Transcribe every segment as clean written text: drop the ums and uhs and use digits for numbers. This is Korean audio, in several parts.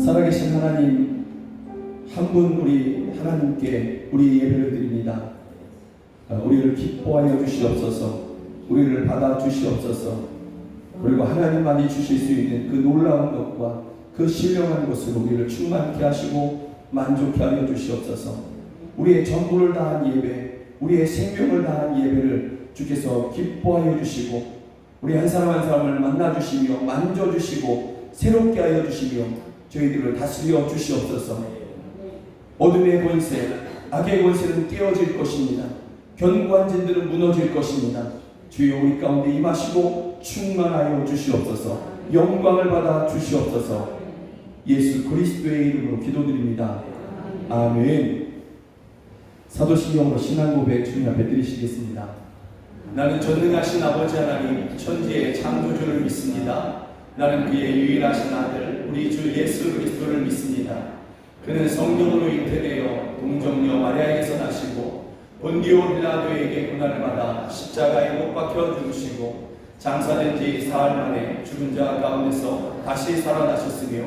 살아계신 하나님, 한 분 우리 하나님께 우리 예배를 드립니다. 우리를 기뻐하여 주시옵소서, 우리를 받아 주시옵소서. 그리고 하나님만이 주실 수 있는 그 놀라운 것과 그 신령한 것으로 우리를 충만케 하시고 만족케 하여 주시옵소서. 우리의 전부를 다한 예배, 우리의 생명을 다한 예배를 주께서 기뻐하여 주시고, 우리 한 사람 한 사람을 만나 주시며 만져주시고 새롭게 하여 주시며 저희들을 다스려 주시옵소서. 어둠의 권세, 악의 권세는 깨어질 것입니다. 견고한 진들은 무너질 것입니다. 주여 우리 가운데 임하시고 충만하여 주시옵소서. 영광을 받아 주시옵소서. 예수 그리스도의 이름으로 기도드립니다. 아멘. 사도신경으로 신앙 고백 주님 앞에 드리시겠습니다. 나는 전능하신 아버지 하나님 천지의 창조주를 믿습니다. 나는 그의 유일하신 아들 우리 주 예수 그리스도를 믿습니다. 그는 성령으로 잉태되어 동정녀 마리아에게서 나시고 본디오 빌라도에게 고난을 받아 십자가에 못 박혀 죽으시고 장사된 지 사흘 만에 죽은 자 가운데서 다시 살아나셨으며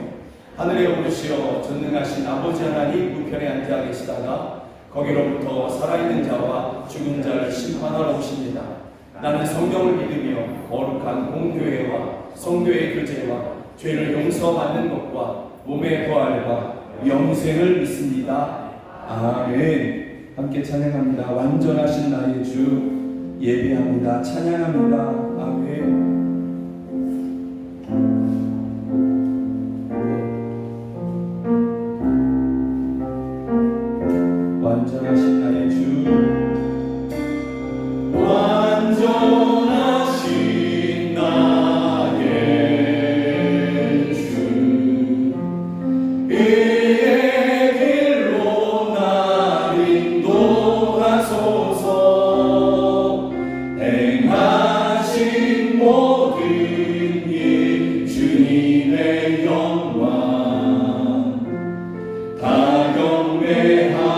하늘에 오르시어 전능하신 아버지 하나님 우편에 앉아 계시다가 거기로부터 살아있는 자와 죽은 자를 심판하러 오십니다. 나는 성령을 믿으며 거룩한 공교회와 성도의 교제와 죄를 용서받는 것과 몸의 부활과 영생을 믿습니다. 아멘. 함께 찬양합니다. 완전하신 나의 주 예배합니다. 찬양합니다. 아멘. 완전하신 나의 주, 완전하신 나의 주, 의의 길로 날 인도하소서. 행하신 모든 일 주님의 영광 다 경배합니다.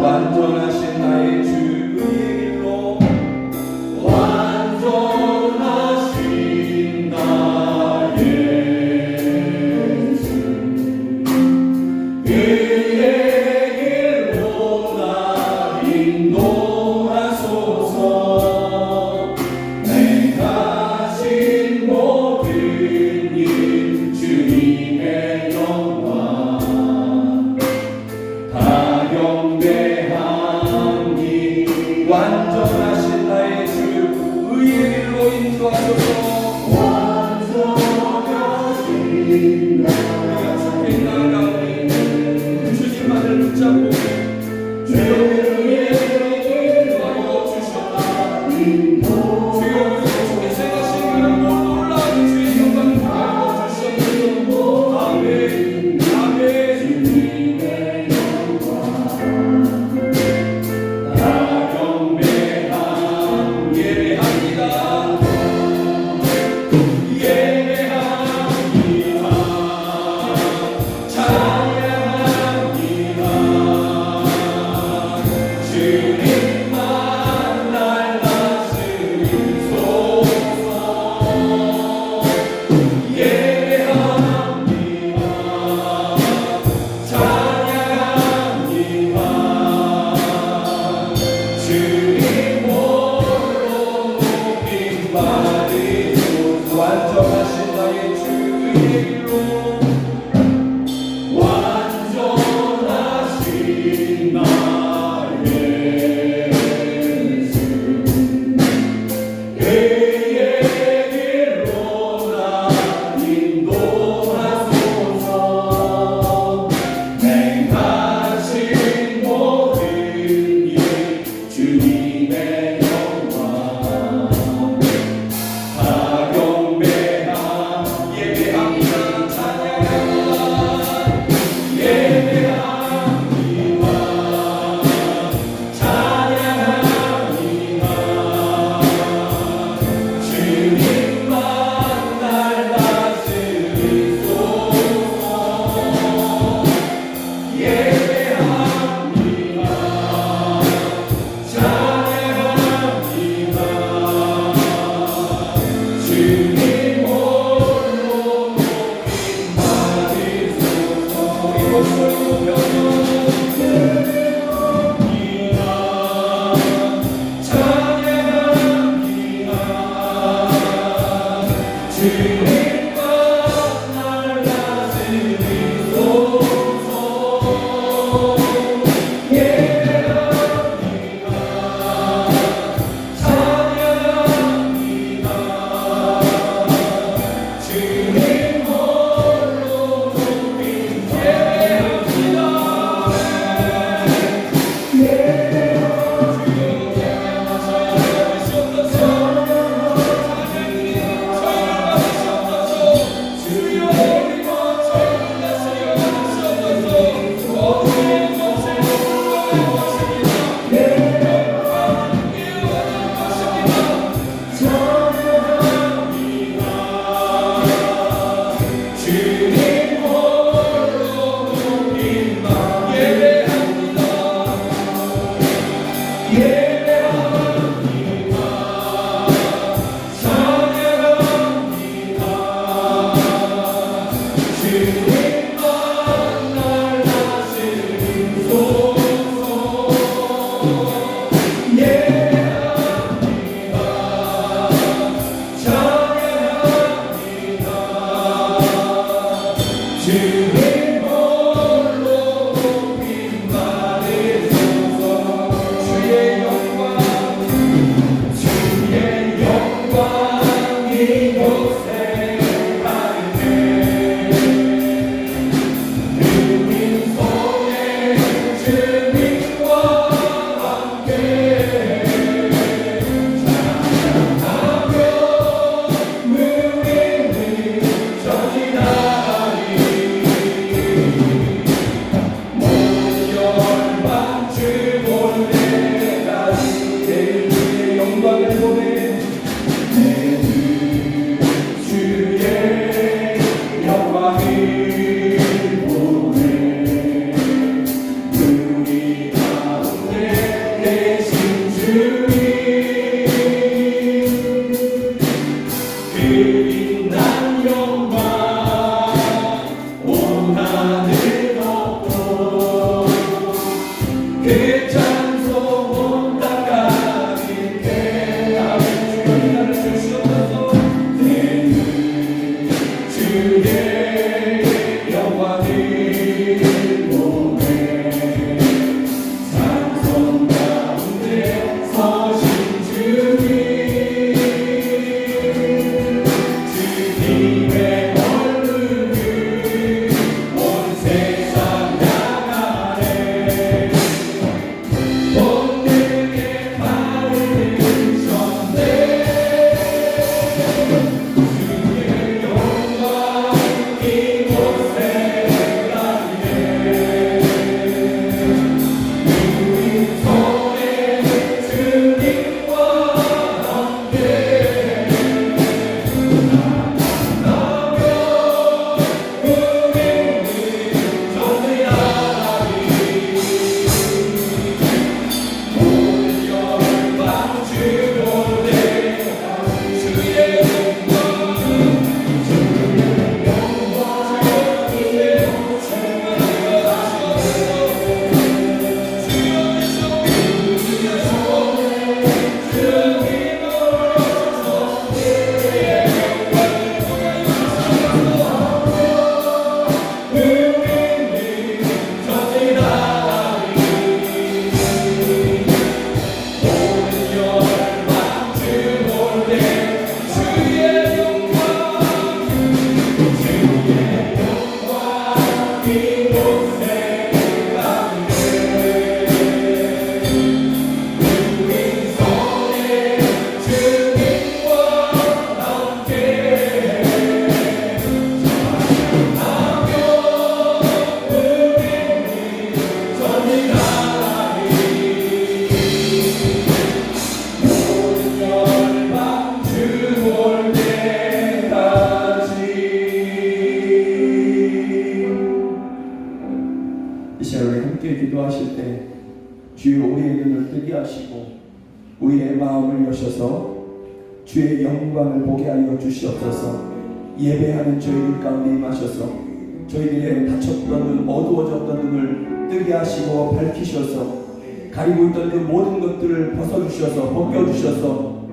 완전하신 나의 주, 의의 길로, 완전하신 나의 주, 의의 길로 날 인도하소서. 행하신 모든 일 주님의 영광 다 경배하니. 완전하신 나의 주, 의의 길로 인도하소서. 완전하신 나의 주께 나아가오니 주님만을 붙잡고 주여 의의 길로 인도하여 주시옵소서. 주여 우리 주께 생하신 그 놀라운 주의 영광을 보여 주시옵소서. 아멘. 아멘. 주님의 영광 다 경배함 예배합니다. 우리의 마음을 여셔서 주의 영광을 보게 하여 주시옵소서. 예배하는 저희들 가운데 임하셔서 저희들의 닫혔던 눈, 어두워졌던 눈을 뜨게 하시고 밝히셔서 가리고 있던 그 모든 것들을 벗어주셔서 벗겨주셔서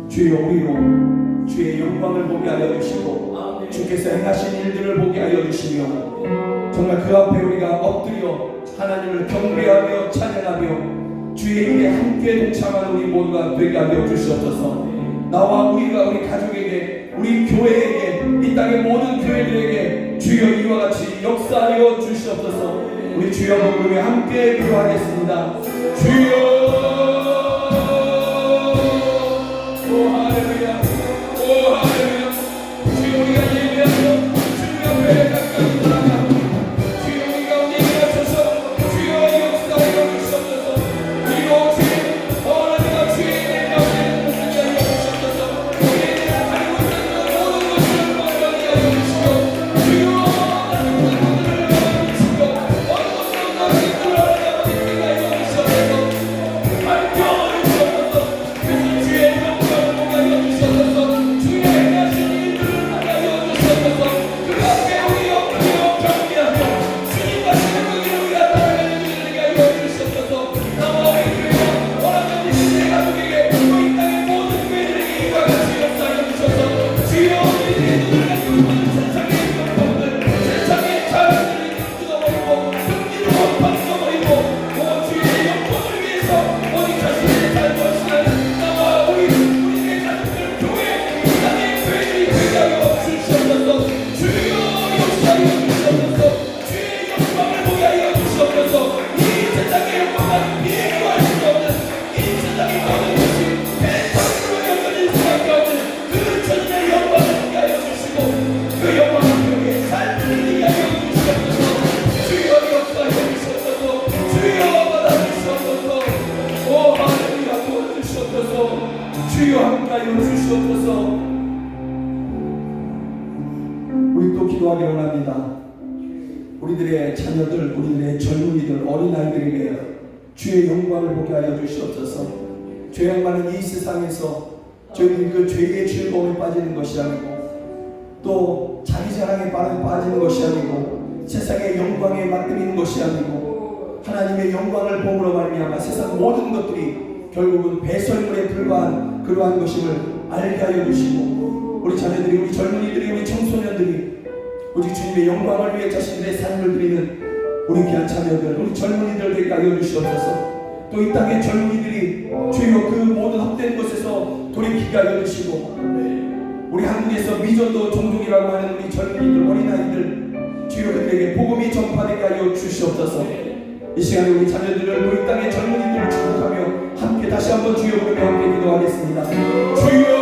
주여 우리로 주의 영광을 보게 하여 주시고 주께서 행하신 일들을 보게 하여 주시며 정말 그 앞에 우리가 엎드려 하나님을 경배하며 찬양하며 주의 일에 함께 동참하는 우리 모두가 되게 하여 주시옵소서. 나와 우리 가족에게 우리 교회에게 이 땅의 모든 교회들에게 주여 이와 같이 역사하여 주시옵소서. 우리 주여 부르며 함께 기도하겠습니다. 주여 오 할렐루야 오 할렐루야. 주여 우리가 예배하며 주님 앞에 가까이 나아가 주여 우리 가운데 임하셔서 주여 역사하여 주시옵소서. 그리고 주의 하나님과 주의 내 가운데 함께 하여 주시옵소서. 우리의 가리고 있는 모든 것을 벗어나게 하여 주시고 주여 하나님의 것들을 주시고 어떤 것들을 들어가게 하여 주시옵소서. 밝혀 주시옵소서. 그래서 주의 영광을 보게 하여 주시옵소서. 주의 행하신 일들을 보게 하여 주시옵소서. 그 앞에 우리 엎드려 경배하며 주님과 신의 길을 우리가 따라가는 일을 되게 하여 주시옵소서. 나와 우리 교회와 원하는 내 가족에게 또 이 땅의 모든 교회들에게 이와 같이 역사하여 주셔서 주여 우리들의 눈을 가지고 있는 세상의 영광들 세상의 자랑들을 끊어버리고 승리로 바꿔버리고 오 주의 영광을 위해서 우리 자신의 삶을 시나는 나와 우리의 가족들 교회 이 땅의 교회들이 되게 하여 주시옵소서. 주여 역사하여 주시옵소서. 주의 영광을 보게 하여 주시옵소서. 이 세상의 영광과 비교할 수 없는 이 세상의 모든 것이 대상으로 여겨질 수밖에 없는 그 전의 영광을 보게 하여 주시고 그 영광을 우리의 삶을 이루게 하여 주시옵소서. 주여 역사하여 주시옵소서. 주여 받아주시옵소서. 오 하나님이여 도와주시옵소서. 주여 함께하여 주시옵소서. 우리 또 기도하기 원합니다. 우리들의 자녀들, 우리들의 젊은이들, 어린아이들에게 주의 영광을 보게 하여 주시옵소서. 죄악 많은 이 세상에서 저희들이 그 죄의 즐거움에 빠지는 것이 아니고 또 자기 자랑에 빠지는 것이 아니고 세상의 영광에 맞들이는 것이 아니고 하나님의 영광을 보므로 말미암아 세상 모든 것들이 결국은 배설물에 불과한 그러한 것임을 알게 하여 주시고 우리 자녀들이 우리 젊은이들이 우리 청소년들이 오직 주님의 영광을 위해 자신들의 삶을 드리는 우리 귀한 자녀들 우리 젊은이들 되게 하여 주시옵소서. 또 이 땅의 젊은이들이 주여 그 모든 헛된 것에서 돌이키게 하여 주시고 우리 한국에서 미전도 종족이라고 하는 우리 젊은이들 어린아이들 주여 그들에게 복음이 전파되게 하여 주시옵소서. 이 시간에 우리 자녀들을 또 이 땅의 젊은이들을 축복하며 함께 다시 한번 주여 부르며 함께 기도하겠습니다. 주여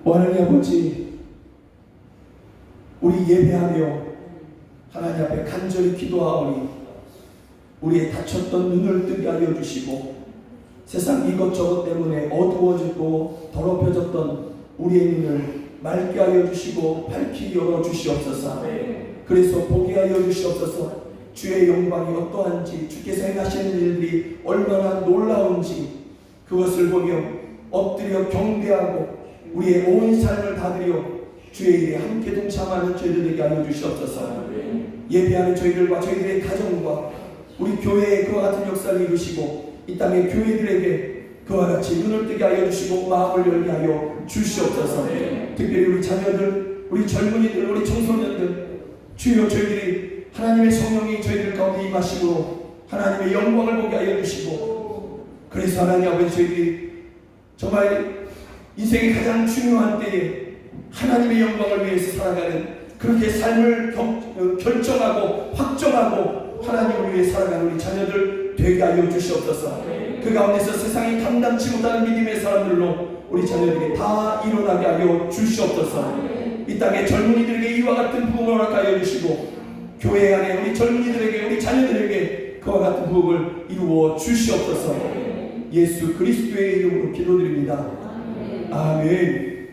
하나님 아버지 우리 예배하며 하나님 앞에 간절히 기도하오니 우리의 닫혔던 눈을 뜨게 하여 주시고 세상 이것저것 때문에 어두워지고 더럽혀졌던 우리의 눈을 맑게 하여 주시고 밝히 열어 주시옵소서. 그래서 보게 하여 주시옵소서. 주의 영광이 어떠한지, 주께서 행하시는 일들이 얼마나 놀라운지 그것을 보며 엎드려 경배하고 우리의 온 삶을 다드려 주의 일에 함께 동참하는 저희들 되게 하여 주시옵소서. 예배하는 저희들과 저희들의 가정과 우리 교회에 그와 같은 역사를 이루시고 이 땅의 교회들에게 그와 같이 눈을 뜨게 하여 주시고 마음을 열게 하여 주시옵소서. 특별히 우리 자녀들, 우리 젊은이들, 우리 청소년들, 주여 저희들이 하나님의 성령이 저희들 가운데 임하심으로 하나님의 영광을 보게 하여 주시고, 그래서 하나님 아버지 저희들이 정말 인생의 가장 중요한 때에 하나님의 영광을 위해서 살아가는 그렇게 삶을 결정하고 확정하고 하나님을 위해 살아가는 우리 자녀들 되게 하여 주시옵소서. 그 가운데서 세상이 감당치 못하는 믿음의 사람들로 우리 자녀들이 다 일어나게 하여 주시옵소서. 이 땅의 젊은이들에게 이와 같은 부흥을 허락하여 주시고 교회 안에 우리 젊은이들에게 우리 자녀들에게 그와 같은 부흥을 이루어 주시옵소서. 예수 그리스도의 이름으로 기도드립니다. 아멘.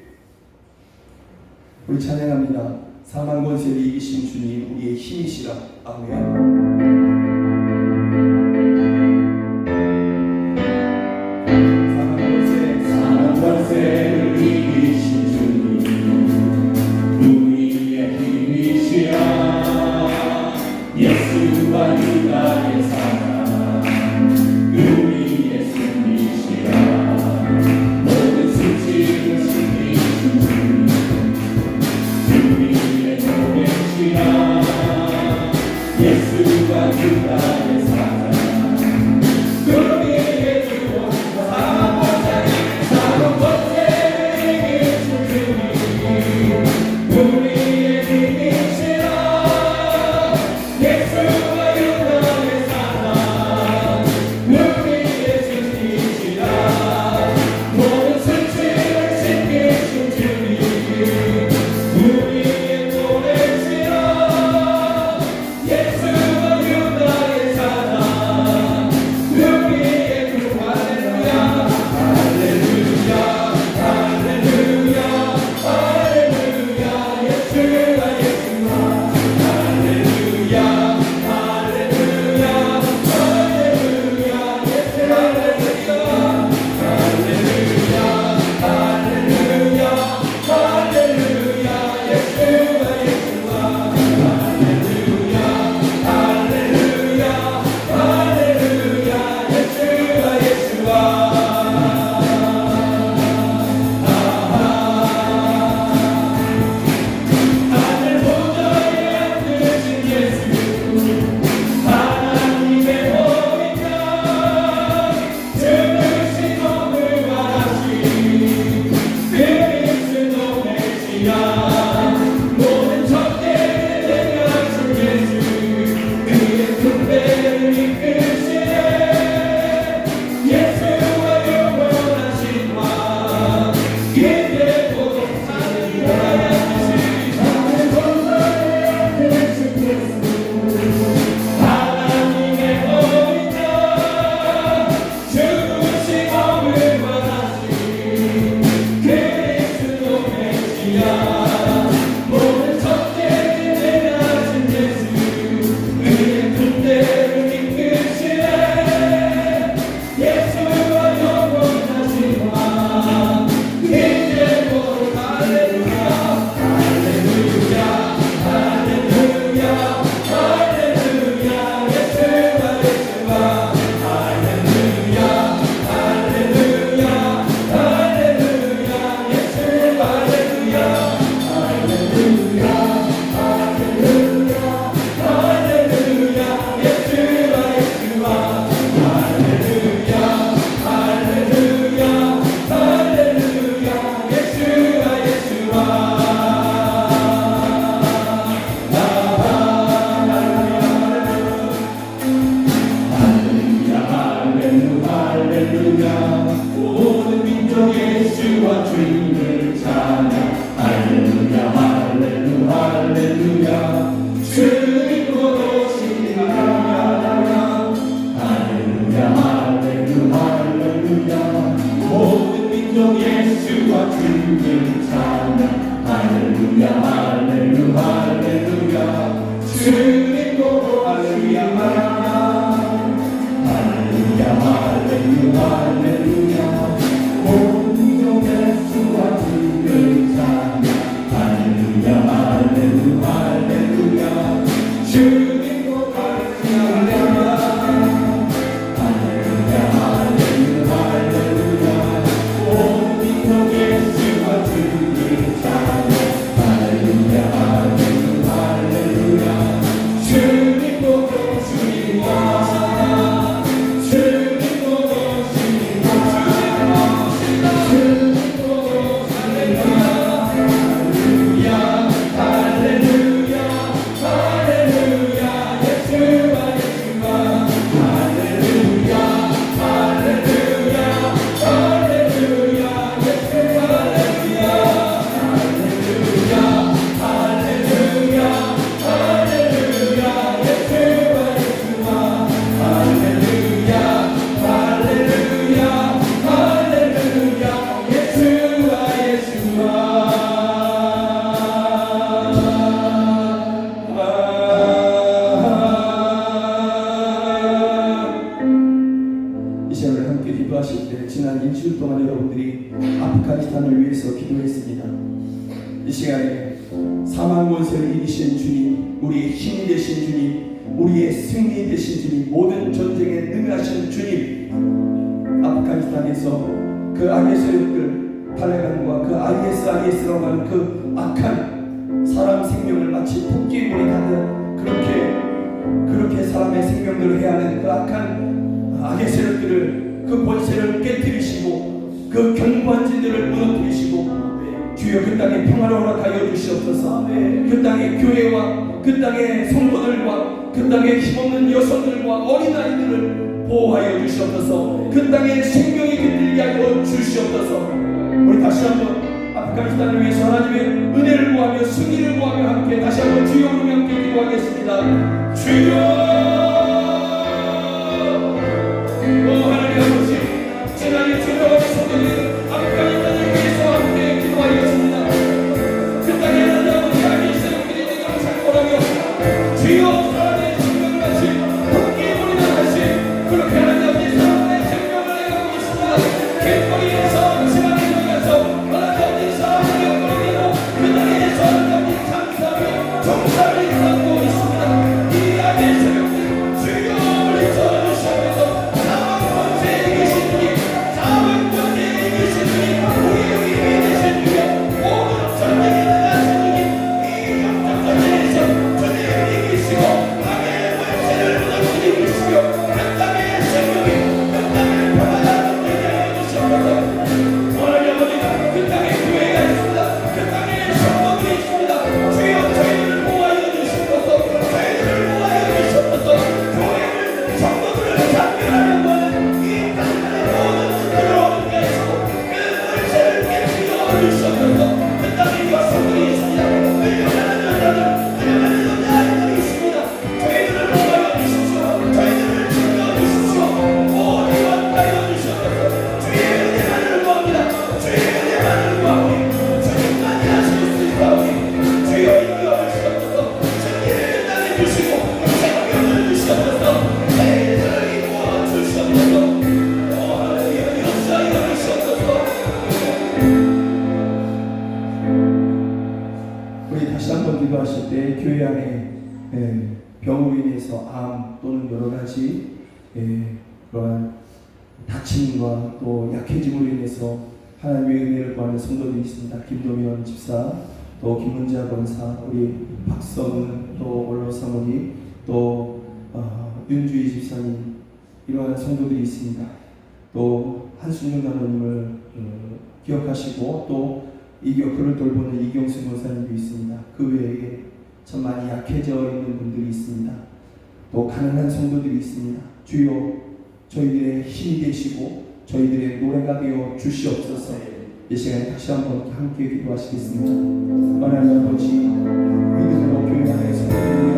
우리 찬양합니다. 사망 권세를 이기신 주님 우리의 힘이시라. 아멘. 권세를 이기신 주님 우리의 힘이시라. 예수와 유다의 사랑 우리의 승리시라. 모든 수치를 지키신 주님 우리의 노래시라. 예수와 예수와 주를 찬양 할렐루야 할렐루야 할렐루야 주님 보고 할렐루야 할렐루야 할렐루야 할렐루야 온종 예수와 주를 찬양 할렐루야 할렐루야 할렐루야 주님 보고 할렐루야 할렐루야 할렐루야 할렐루야 온종 예수와 주를 찬양 할렐루야 할렐루야 할렐루야 주님 보고 주님과 주님 보고 주님과 주님 보고 할렐루야 할렐루야 할렐루야 할렐루야 예수와 예수와 할렐루야 할렐루야 할렐루야 예수와 할렐루야 할렐루야 할렐루야 할렐루야 예수와 예수와 할렐루야 할렐루야 할렐루야 예수와 이 시간을 함께 기도하실 때 지난 일주일 동안 여러분들이 아프가니스탄을 위해서 기도했습니다. 이 시간에 사망 권세를 이기신 주님, 우리의 힘이 되신 주님, 우리의 승리 되신 주님, 모든 전쟁에 능하신 주님, 아프가니스탄에서 그 악의 세력들 탈레반과 그 IS라고 하는 그 악한 사람 생명을 마치 토끼물이 가는 그렇게 사람의 생명들을 해하는 그 악한 악의 세력들을 그 권세를 깨뜨리시고 그 경관진들을 무너뜨리시고 주여 그 땅에 평화를 허락하여 주시옵소서. 그 땅의 교회와 그 땅의 성도들과 그 땅의 힘없는 여성들과 어린아이들을 보호하여 주시옵소서. 그 땅의 생명이 깃들게 하여 주시옵소서. 우리 다시 한번 아프가니스탄을 위해서 하나님의 은혜를 구하며 승리를 구하며 함께 다시 한번 주여 부르며 함께 기도하겠습니다. 주여 하나님 아버지, 지난해 주여 성도들 아프가니스탄을 위해서 함께 기도하였습니다. 그 땅에 하나님 아버지 악의 세력들이 지금 살벌하며 주여 사람의 생명을 다시 토끼의 물이나 다시 그렇게 하나님 아버지 사람의 생명을 내가고 있습니다. 길거리에서 지방에 들어가서 하나님 아버지 사람을 끌어내고 그 땅에서 하나님 아버지 장사하며 정사를 갖고 있습니다. 이 악의 세력들 주여 물리쳐 주시옵소서. 기도하실 때 교회 안에 병으로 인해서 암 또는 여러 가지 그러한 다침과 또 약해짐으로 인해서 하나님의 은혜를 구하는 성도들이 있습니다. 김동현 집사, 또 김문자 권사, 우리 박성은, 또 원로 사모님, 또 윤주희 집사님, 이러한 성도들이 있습니다. 또 한순영 나노님을 기억하시고 또 그를 돌보는 이경수 권사님도 있습니다. 그 외에 참 많이 약해져 있는 분들이 있습니다. 또 가난한 성도들이 있습니다. 주여 저희들의 힘이 되시고 저희들의 노래가 되어 주시옵소서. 이 시간에 다시 한번 함께 기도하시겠습니다. 하나님 아버지, 믿음으로 교회 안에서 저희들을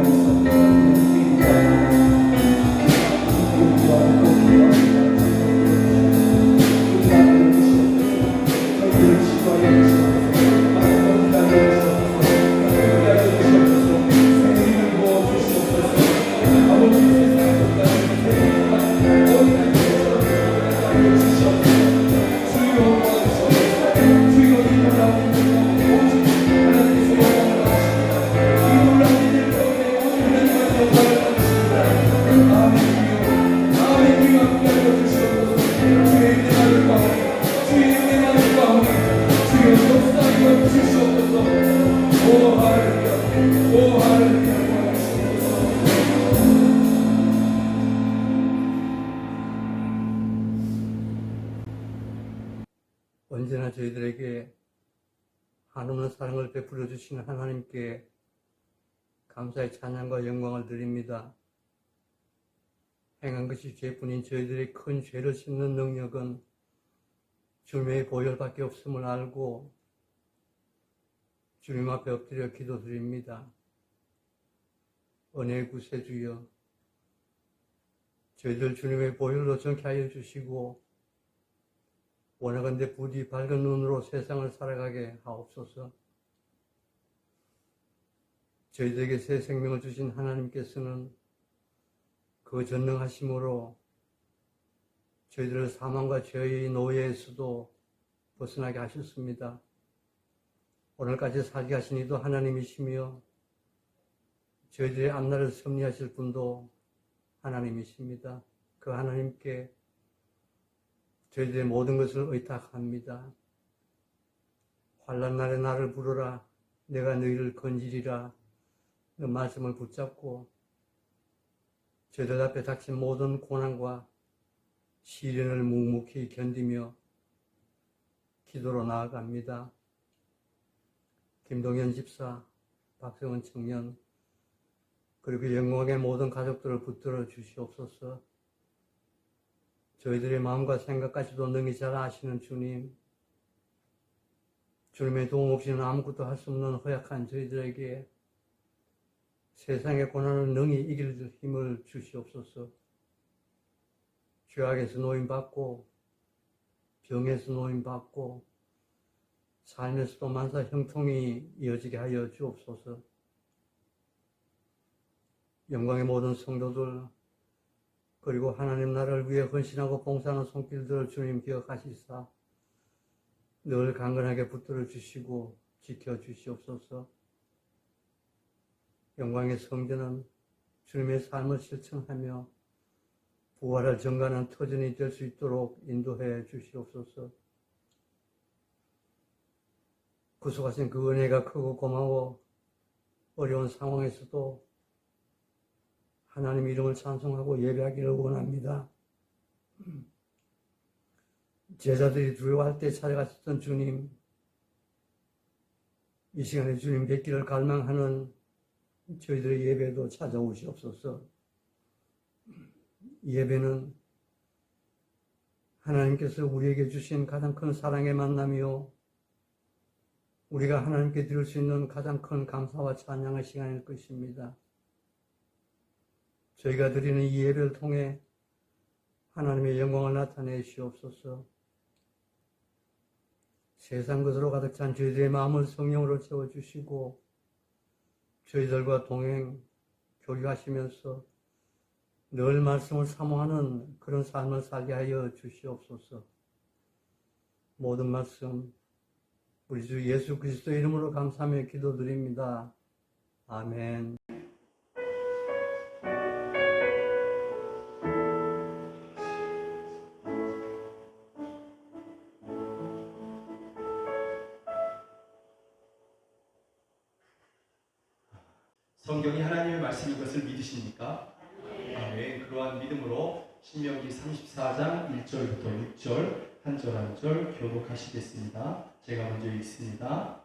저희들에게 한없는 사랑을 베풀어 주시는 하나님께 감사의 찬양과 영광을 드립니다. 행한 것이 죄뿐인 저희들의 큰 죄를 씻는 능력은 주님의 보혈밖에 없음을 알고 주님 앞에 엎드려 기도드립니다. 은혜의 구세주여, 저희들 주님의 보혈로 정케 하여 주시고 원하건대 부디 밝은 눈으로 세상을 살아가게 하옵소서. 저희들에게 새 생명을 주신 하나님께서는 그 전능하심으로 저희들을 사망과 죄의 노예에서도 벗어나게 하셨습니다. 오늘까지 살게 하신 이도 하나님이시며 저희들의 앞날을 섭리하실 분도 하나님이십니다. 그 하나님께 저희들의 모든 것을 의탁합니다. 환난 날에 나를 부르라. 내가 너희를 건지리라. 그 말씀을 붙잡고 저희들 앞에 닥친 모든 고난과 시련을 묵묵히 견디며 기도로 나아갑니다. 김동현 집사, 박성은 청년, 그리고 영광의 모든 가족들을 붙들어 주시옵소서. 저희들의 마음과 생각까지도 능히 잘 아시는 주님, 주님의 도움 없이는 아무것도 할 수 없는 허약한 저희들에게 세상의 고난을 능히 이길 힘을 주시옵소서. 죄악에서 노임받고 병에서 노임받고 삶에서도 만사 형통이 이어지게 하여 주옵소서. 영광의 모든 성도들 그리고 하나님 나라를 위해 헌신하고 봉사하는 손길들을 주님 기억하시사 늘 강건하게 붙들어 주시고 지켜 주시옵소서. 영광의 성전은 주님의 삶을 실천하며 부활을 증가하는 터전이 될 수 있도록 인도해 주시옵소서. 구속하신 그 은혜가 크고 고마워 어려운 상황에서도 하나님 이름을 찬송하고 예배하기를 원합니다. 제자들이 두려워할 때 찾아가셨던 주님, 이 시간에 주님 뵙기를 갈망하는 저희들의 예배도 찾아오시옵소서. 예배는 하나님께서 우리에게 주신 가장 큰 사랑의 만남이요, 우리가 하나님께 드릴 수 있는 가장 큰 감사와 찬양의 시간일 것입니다. 저희가 드리는 이 예배를 통해 하나님의 영광을 나타내시옵소서. 세상 것으로 가득 찬 저희들의 마음을 성령으로 채워주시고 저희들과 동행, 교류하시면서 늘 말씀을 사모하는 그런 삶을 살게 하여 주시옵소서. 모든 말씀 우리 주 예수 그리스도의 이름으로 감사하며 기도드립니다. 아멘. 성경이 하나님의 말씀인 것을 믿으십니까? 아멘. 그러한 믿음으로 신명기 34장 1절부터 6절 한 절 한 절 교독하시겠습니다. 제가 먼저 읽습니다.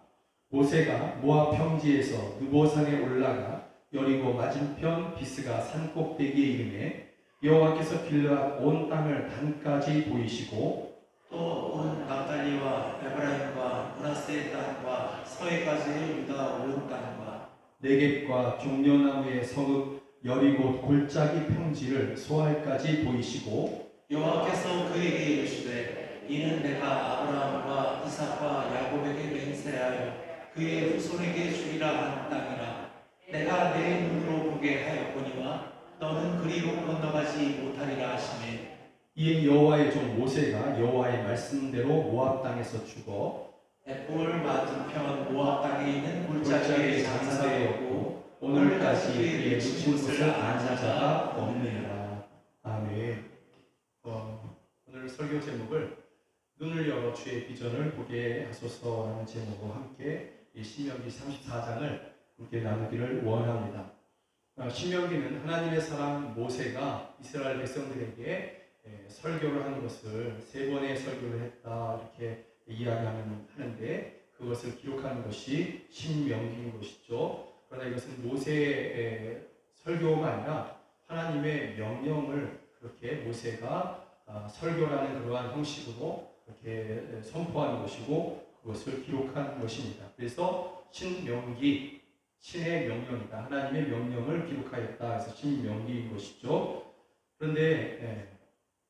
모세가 모압 평지에서 느보산에 올라가 여리고 맞은편 비스가 산 꼭대기에 이르매 여호와께서 길르앗 온 땅을 단까지 보이시고 또 온 naphtali와 에브라임과 므낫세의 땅과 서해까지 유다 온 땅과 네겝과 종려나무의 성읍 여리고 골짜기 평지를 소알까지 보이시고 여호와께서 그에게 이르시되 이는 내가 아브라함과 이삭과 야곱에게 맹세하여 그의 후손에게 주리라 한 땅이라. 내가 내 눈으로 보게 하였거니와 너는 그리로 건너가지 못하리라 하시매 이에 여호와의 종 모세가 여호와의 말씀대로 모압 땅에서 죽어 엣볼 맞은편 모압 땅에 있는 골짜기에 장사되었고 오늘까지 그의 묻힌 곳을 아는 자가 없느니라. 아멘. 오늘 설교 제목을 눈을 열어 주의 비전을 보게 하소서라는 제목으로 함께 이 신명기 34장을 함께 나누기를 원합니다. 신명기는 하나님의 사람 모세가 이스라엘 백성들에게 설교를 하는 것을 3번의 설교를 했다 이렇게 하는데 그것을 기록하는 것이 신명기인 것이죠. 그러나 이것은 모세의 설교가 아니라 하나님의 명령을 그렇게 모세가 설교라는 그러한 형식으로 그렇게 선포하는 것이고 그것을 기록하는 것입니다. 그래서 신명기, 신의 명령이다. 하나님의 명령을 기록하였다. 그래서 신명기인 것이죠. 그런데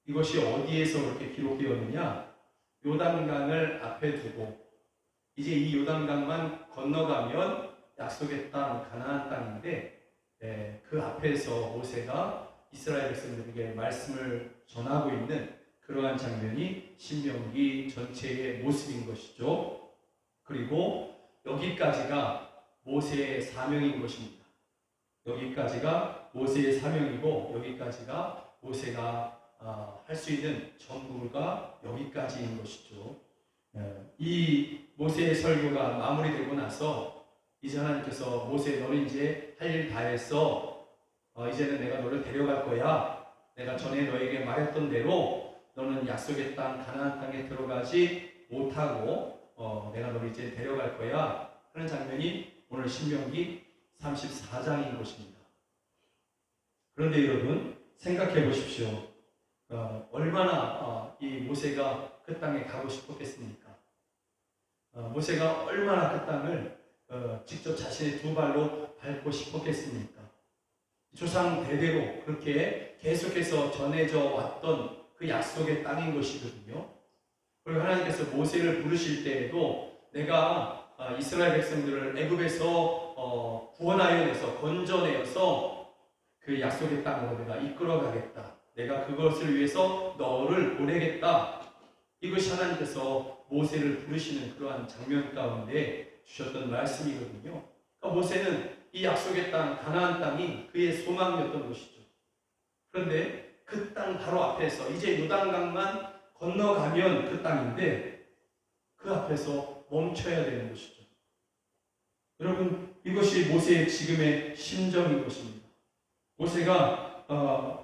이것이 어디에서 그렇게 기록되었느냐? 요단강을 앞에 두고 이제 이 요단강만 건너가면 약속의 땅, 가나안 땅인데 그 앞에서 모세가 이스라엘 백성들에게 말씀을 전하고 있는 그러한 장면이 신명기 전체의 모습인 것이죠. 그리고 여기까지가 모세의 사명인 것입니다. 여기까지가 모세의 사명이고 여기까지가 모세가 할 수 있는 전부가 여기까지인 것이죠. 이 모세의 설교가 마무리되고 나서 이제 하나님께서 모세 너는 이제 할 일 다 했어. 이제는 내가 너를 데려갈 거야. 내가 전에 너에게 말했던 대로 너는 약속의 땅 가나안 땅에 들어가지 못하고 내가 너를 이제 데려갈 거야 하는 장면이 오늘 신명기 34장인 것입니다. 그런데 여러분 생각해 보십시오. 얼마나 이 모세가 그 땅에 가고 싶었겠습니까? 모세가 얼마나 그 땅을 직접 자신의 두 발로 밟고 싶었겠습니까? 조상 대대로 그렇게 계속해서 전해져 왔던 그 약속의 땅인 것이거든요. 그리고 하나님께서 모세를 부르실 때에도 내가 이스라엘 백성들을 애굽에서 구원하여내서 건져내어서 그 약속의 땅으로 내가 이끌어가겠다. 내가 그것을 위해서 너를 보내겠다. 이것이 하나님께서 모세를 부르시는 그러한 장면 가운데 주셨던 말씀이거든요. 그러니까 모세는 이 약속의 땅, 가나안 땅이 그의 소망이었던 것이죠. 그런데 그 땅 바로 앞에서 이제 요단강만 건너가면 그 땅인데 그 앞에서 멈춰야 되는 것이죠. 여러분 이것이 모세의 지금의 심정인 것입니다. 모세가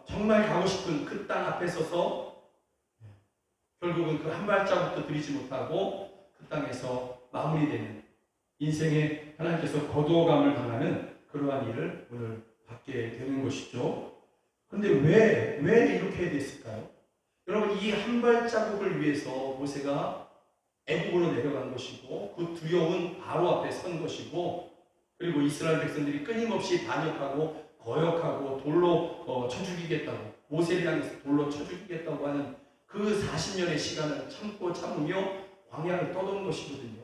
정말 가고 싶은 그 땅 앞에 서서 결국은 그 한 발자국도 들이지 못하고 그 땅에서 마무리되는 인생에 하나님께서 거두어감을 당하는 그러한 일을 오늘 받게 되는 것이죠. 그런데 왜 이렇게 됐을까요? 여러분 이 한 발자국을 위해서 모세가 애굽으로 내려간 것이고 그 두려운 바로 앞에 선 것이고 그리고 이스라엘 백성들이 끊임없이 반역하고 거역하고 돌로 쳐 죽이겠다고 모세를 향해서 돌로 쳐 죽이겠다고 하는 그 40년의 시간을 참으며 광야를 떠도는 것이거든요.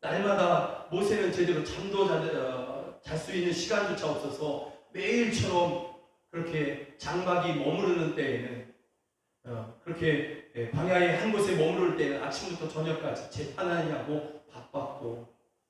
날마다 모세는 제대로 잠도 잘 수 있는 시간조차 없어서 매일처럼 그렇게 장막이 머무르는 때에는 그렇게 광야의 한 곳에 머무를 때는 아침부터 저녁까지 재판하느냐고 바빴고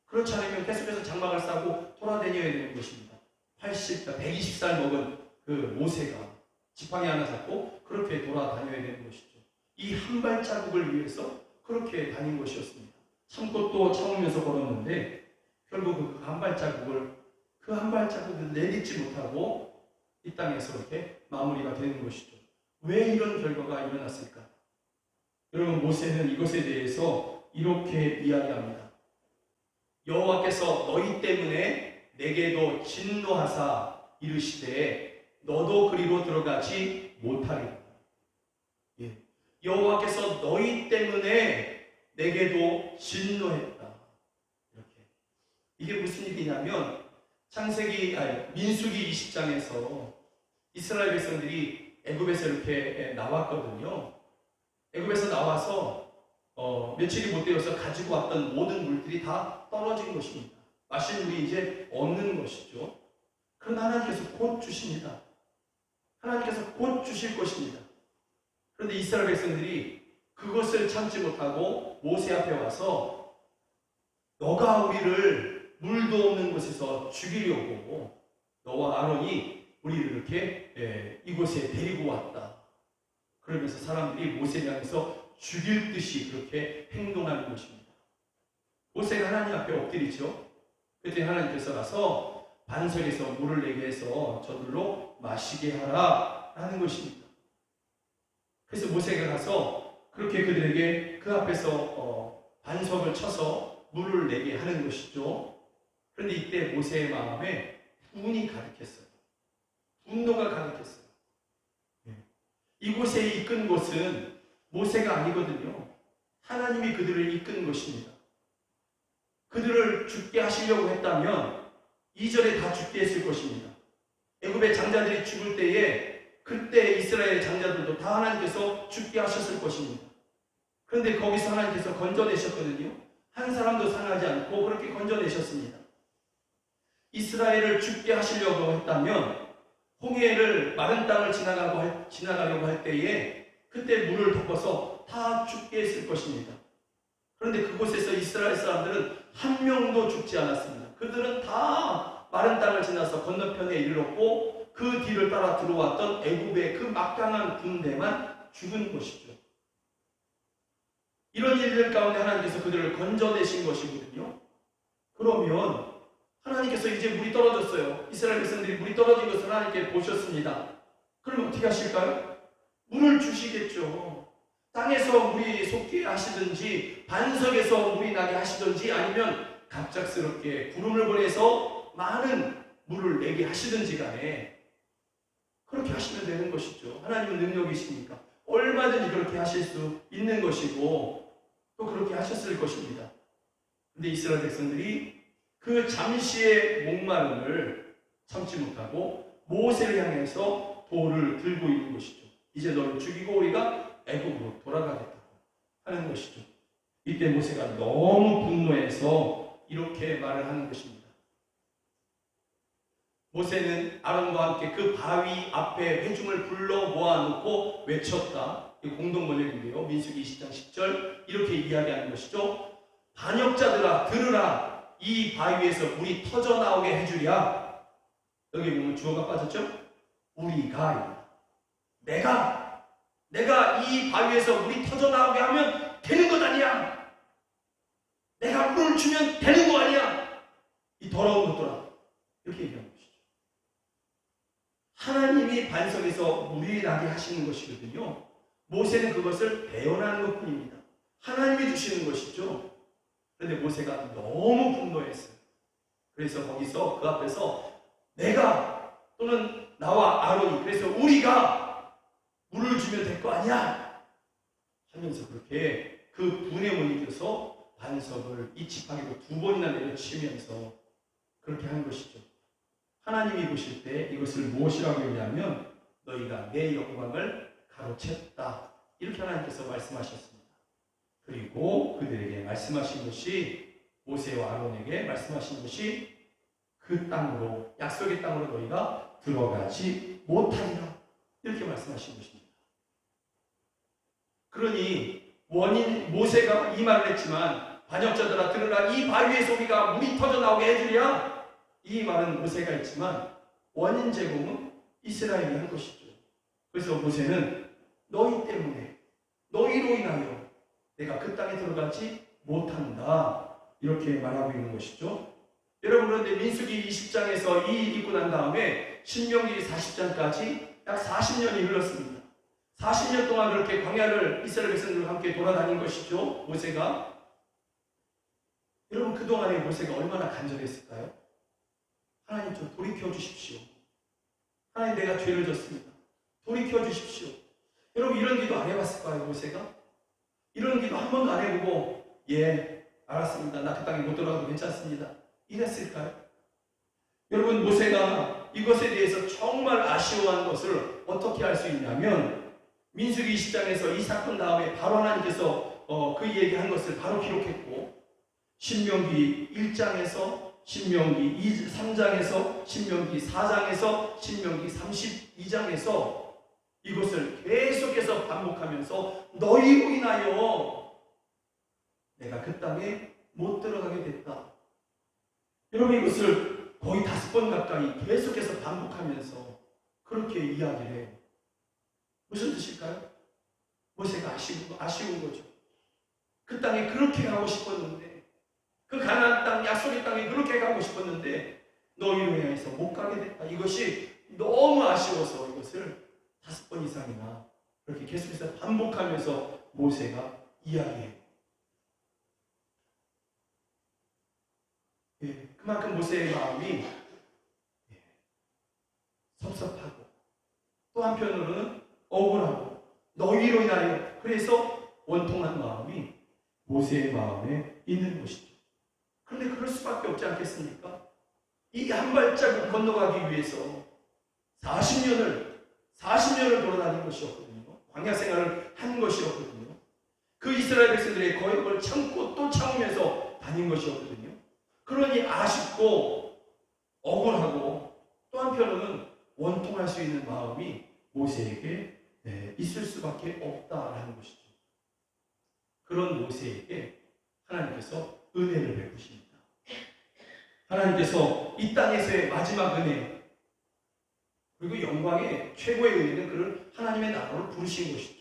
그렇지 않으면 계속해서 장막을 싸고 돌아다녀야 되는 것입니다. 120살 먹은 그 모세가 지팡이 하나 잡고 그렇게 돌아다녀야 되는 것이죠. 이 한 발자국을 위해서 그렇게 다닌 것이었습니다. 참고 또 참으면서 걸었는데 결국 그 한 발자국을 내딛지 못하고 이 땅에서 이렇게 마무리가 되는 것이죠. 왜 이런 결과가 일어났을까? 여러분 모세는 이것에 대해서 이렇게 이야기합니다. 여호와께서 너희 때문에 내게도 진노하사 이르시되 너도 그리로 들어가지 못하리라. 여호와께서 너희 때문에 내게도 진노했다. 이렇게. 이게 무슨 일이냐면 민수기 20장에서 이스라엘 백성들이 애굽에서 이렇게 나왔거든요. 애굽에서 나와서 며칠이 못 되어서 가지고 왔던 모든 물들이 다 떨어진 것입니다. 마실 물이 이제 없는 것이죠. 그러나 하나님께서 곧 주십니다. 하나님께서 곧 주실 것입니다. 그런데 이스라엘 백성들이 그것을 참지 못하고 모세 앞에 와서 너가 우리를 물도 없는 곳에서 죽이려고 너와 아론이 우리를 이렇게 이곳에 데리고 왔다. 그러면서 사람들이 모세를 향해서 죽일 듯이 그렇게 행동하는 것입니다. 모세가 하나님 앞에 엎드리죠. 그때 하나님께서 가서 반석에서 물을 내게 해서 저들로 마시게 하라 하는 것입니다. 그래서 모세가 가서 그렇게 그들에게 그 앞에서 반석을 쳐서 물을 내게 하는 것이죠. 그런데 이때 모세의 마음에 분이 가득했어요. 분노가 가득했어요. 이곳에 이끈 곳은 모세가 아니거든요. 하나님이 그들을 이끈 것입니다. 그들을 죽게 하시려고 했다면 2절에 다 죽게 했을 것입니다. 애굽의 장자들이 죽을 때에 그때 이스라엘 장자들도 다 하나님께서 죽게 하셨을 것입니다. 그런데 거기서 하나님께서 건져내셨거든요. 한 사람도 상하지 않고 그렇게 건져내셨습니다. 이스라엘을 죽게 하시려고 했다면 홍해를 마른 땅을 지나가려고 할 때에 그때 물을 덮어서 다 죽게 했을 것입니다. 그런데 그곳에서 이스라엘 사람들은 한 명도 죽지 않았습니다. 그들은 다 마른 땅을 지나서 건너편에 이르렀고 그 뒤를 따라 들어왔던 애굽의 그 막강한 군대만 죽은 것이죠. 이런 일들 가운데 하나님께서 그들을 건져내신 것이거든요. 그러면 하나님께서 이제 물이 떨어졌어요. 이스라엘 백성들이 물이 떨어진 것을 하나님께 보셨습니다. 그럼 어떻게 하실까요? 물을 주시겠죠. 땅에서 물이 솟게 하시든지 반석에서 물이 나게 하시든지 아니면 갑작스럽게 구름을 보내서 많은 물을 내게 하시든지 간에 그렇게 하시면 되는 것이죠. 하나님은 능력이시니까 얼마든지 그렇게 하실 수 있는 것이고 또 그렇게 하셨을 것입니다. 근데 이스라엘 백성들이 그 잠시의 목마름을 참지 못하고 모세를 향해서 돌을 들고 있는 것이죠. 이제 너를 죽이고 우리가 애굽으로 돌아가겠다고 하는 것이죠. 이때 모세가 너무 분노해서 이렇게 말을 하는 것입니다. 모세는 아론과 함께 그 바위 앞에 회중을 불러 모아놓고 외쳤다. 이 공동 번역인데요. 민수기 20장 10절 이렇게 이야기하는 것이죠. 반역자들아 들으라. 이 바위에서 물이 터져나오게 해주랴. 여기 보면 주어가 빠졌죠? 우리가 내가 이 바위에서 물이 터져나오게 하면 되는 것 아니야. 내가 물을 주면 되는 거 아니야. 이 더러운 것들아. 이렇게 얘기하는 것이죠. 하나님이 반석에서 물이 나게 하시는 것이거든요. 모세는 그것을 배워나는 것뿐입니다. 하나님이 주시는 것이죠. 그런데 모세가 너무 분노했어요. 그래서 거기서 그 앞에서 내가 또는 나와 아론이 그래서 우리가 물을 주면 될 거 아니야 하면서 그렇게 그 분에 못 이겨서 반석을 이 지팡이로 2번이나 내려치면서 그렇게 하는 것이죠. 하나님이 보실 때 이것을 무엇이라고 얘기하면 너희가 내 영광을 가로챘다. 이렇게 하나님께서 말씀하셨습니다. 그리고 그들에게 말씀하신 것이 모세와 아론에게 말씀하신 것이 그 땅으로 약속의 땅으로 너희가 들어가지 못하리라. 이렇게 말씀하신 것입니다. 그러니 모세가 이 말을 했지만 반역자들아 들으라. 이 바위에서 우리가 물이 터져나오게 해주랴. 이 말은 모세가 했지만 원인 제공은 이스라엘이 한 것이죠. 그래서 모세는 너희 때문에 너희로 인하여 내가 그 땅에 들어가지 못한다. 이렇게 말하고 있는 것이죠. 여러분 그런데 민수기 20장에서 이 일이 있고 난 다음에 신명기 40장까지 약 40년이 흘렀습니다. 40년 동안 그렇게 광야를 이스라엘 백성들과 함께 돌아다닌 것이죠. 모세가. 여러분 그동안에 모세가 얼마나 간절했을까요? 하나님 좀 돌이켜 주십시오. 하나님 내가 죄를 졌습니다. 돌이켜 주십시오. 여러분 이런 기도 안 해봤을까요? 모세가? 이런 기도 한 번도 안 해보고 예 알았습니다. 나 그 땅에 못 들어가도 괜찮습니다. 이랬을까요? 여러분 모세가 이것에 대해서 정말 아쉬워한 것을 어떻게 할 수 있냐면 민수기 20장에서 이 사건 다음에 바로 하나님께서 그 얘기한 것을 바로 기록했고 신명기 1장에서 신명기 3장에서 신명기 4장에서 신명기 32장에서 이것을 계속해서 반복하면서 너희로 인하여 내가 그 땅에 못 들어가게 됐다. 여러분 이것을 거의 5번 가까이 계속해서 반복하면서 그렇게 이야기를 해요. 무슨 뜻일까요? 모세가 아쉬운 거죠. 그 땅에 그렇게 가고 싶었는데 그 가나안 땅, 약속의 땅에 그렇게 가고 싶었는데 너희로 인해서 못 가게 됐다. 이것이 너무 아쉬워서 이것을 5번 이상이나 그렇게 계속해서 반복하면서 모세가 이야기해요. 그만큼 모세의 마음이 섭섭하고 또 한편으로는 억울하고 너희로 인하여 그래서 원통한 마음이 모세의 마음에 있는 것이죠. 그런데 그럴 수밖에 없지 않겠습니까? 이 한 발자국 건너가기 위해서 40년을 돌아다닌 것이었거든요. 광야 생활을 한 것이었거든요. 그 이스라엘 백성들의 거역을 참고 또 참으면서 다닌 것이었거든요. 그러니 아쉽고 억울하고 또 한편으로는 원통할 수 있는 마음이 모세에게 있을 수밖에 없다라는 것이죠. 그런 모세에게 하나님께서 은혜를 베푸십니다. 하나님께서 이 땅에서의 마지막 은혜 그리고 영광의 최고의 은혜는 그를 하나님의 나라로 부르신 것이죠.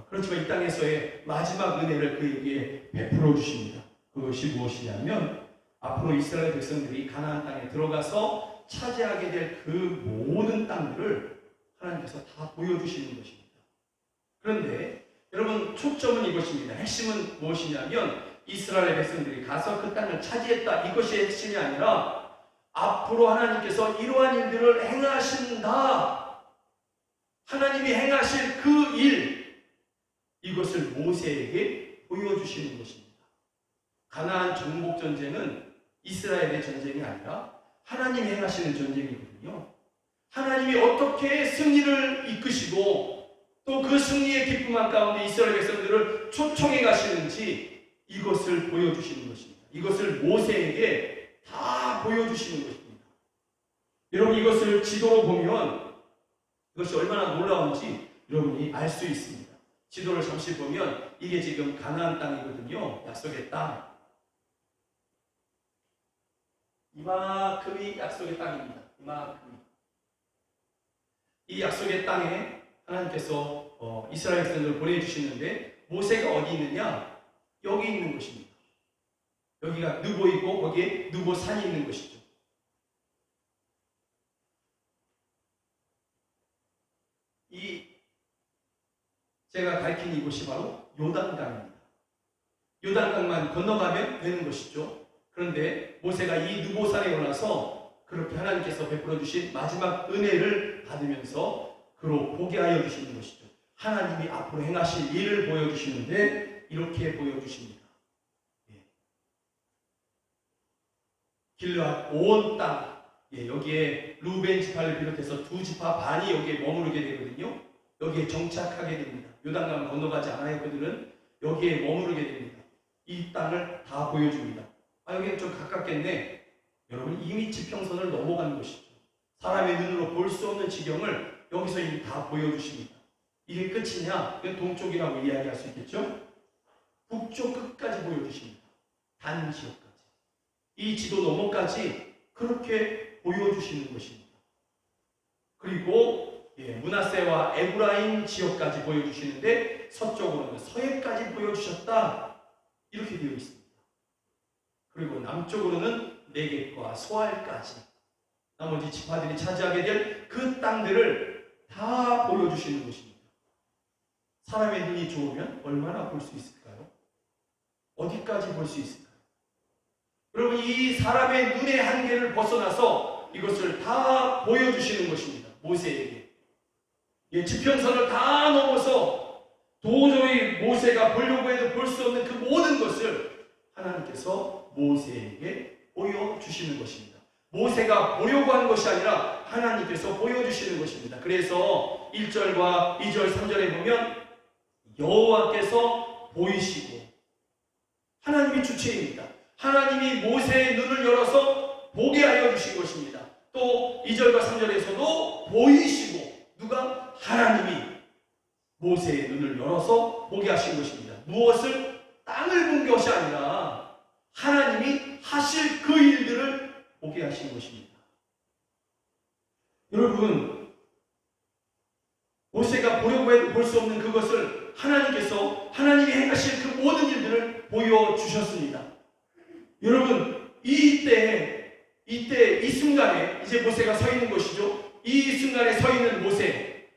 그렇지만 이 땅에서의 마지막 은혜를 그에게 베풀어 주십니다. 그것이 무엇이냐면 앞으로 이스라엘 백성들이 가나안 땅에 들어가서 차지하게 될 그 모든 땅들을 하나님께서 다 보여주시는 것입니다. 그런데 여러분 초점은 이것입니다. 핵심은 무엇이냐면 이스라엘 백성들이 가서 그 땅을 차지했다. 이것이 핵심이 아니라 앞으로 하나님께서 이러한 일들을 행하신다. 하나님이 행하실 그 일, 이것을 모세에게 보여주시는 것입니다. 가나안 정복 전쟁은 이스라엘의 전쟁이 아니라 하나님이 행하시는 전쟁이거든요. 하나님이 어떻게 승리를 이끄시고 또 그 승리의 기쁨 가운데 이스라엘 백성들을 초청해 가시는지 이것을 보여주시는 것입니다. 이것을 모세에게 다 보여주시는 것입니다. 여러분 이것을 지도로 보면 이것이 얼마나 놀라운지 여러분이 알 수 있습니다. 지도를 잠시 보면 이게 지금 가나안 땅이거든요. 약속의 땅. 이만큼이 약속의 땅입니다. 이만큼이. 이 약속의 땅에 하나님께서 이스라엘 백성들을 보내주시는데 모세가 어디 있느냐? 여기 있는 것입니다. 여기가 느보이고 거기에 느보산이 있는 것이죠. 제가 가리킨 이곳이 바로 요단강입니다. 요단강만 건너가면 되는 것이죠. 그런데 모세가 이 느보산에 올라서 그렇게 하나님께서 베풀어 주신 마지막 은혜를 받으면서 그로 보게 하여 주시는 것이죠. 하나님이 앞으로 행하실 일을 보여주시는데 이렇게 보여주십니다. 길르앗 온 땅, 여기에 루벤 지파를 비롯해서 두 지파 반이 여기에 머무르게 되거든요. 여기에 정착하게 됩니다. 요단강 건너가지 않아요. 그들은 여기에 머무르게 됩니다. 이 땅을 다 보여줍니다. 여기는 좀 가깝겠네. 여러분 이미 지평선을 넘어간 것이죠. 사람의 눈으로 볼 수 없는 지경을 여기서 이미 다 보여주십니다. 이게 끝이냐? 이건 동쪽이라고 이야기할 수 있겠죠? 북쪽 끝까지 보여주십니다. 단 지역까지. 이 지도 너머까지 그렇게 보여주시는 것입니다. 그리고 므낫세와 에브라임 지역까지 보여주시는데 서쪽으로는 서해까지 보여주셨다. 이렇게 되어 있습니다. 그리고 남쪽으로는 네겝과 소알까지 나머지 지파들이 차지하게 될 그 땅들을 다 보여주시는 것입니다. 사람의 눈이 좋으면 얼마나 볼 수 있을까요? 어디까지 볼 수 있을까요? 여러분 이 사람의 눈의 한계를 벗어나서 이것을 다 보여주시는 것입니다. 모세에게. 지평선을 다 넘어서 도저히 모세가 보려고 해도 볼 수 없는 그 모든 것을 하나님께서 모세에게 보여주시는 것입니다. 모세가 보려고 한 것이 아니라 하나님께서 보여주시는 것입니다. 그래서 1절과 2절, 3절에 보면 여호와께서 보이시고 하나님이 주체입니다. 하나님이 모세의 눈을 열어서 보게 하여 주신 것입니다. 또 2절과 3절에서도 보이시고 누가? 하나님이 모세의 눈을 열어서 보게 하신 것입니다. 무엇을? 땅을 본 것이 아니라 하나님이 하실 그 일들을 보게 하신 것입니다. 여러분 모세가 보려고 해도 볼 수 없는 그것을 하나님께서 하나님이 행하실 그 모든 일들을 보여주셨습니다. 여러분 이때 이 순간에 이제 모세가 서 있는 것이죠. 이 순간에 서 있는 모세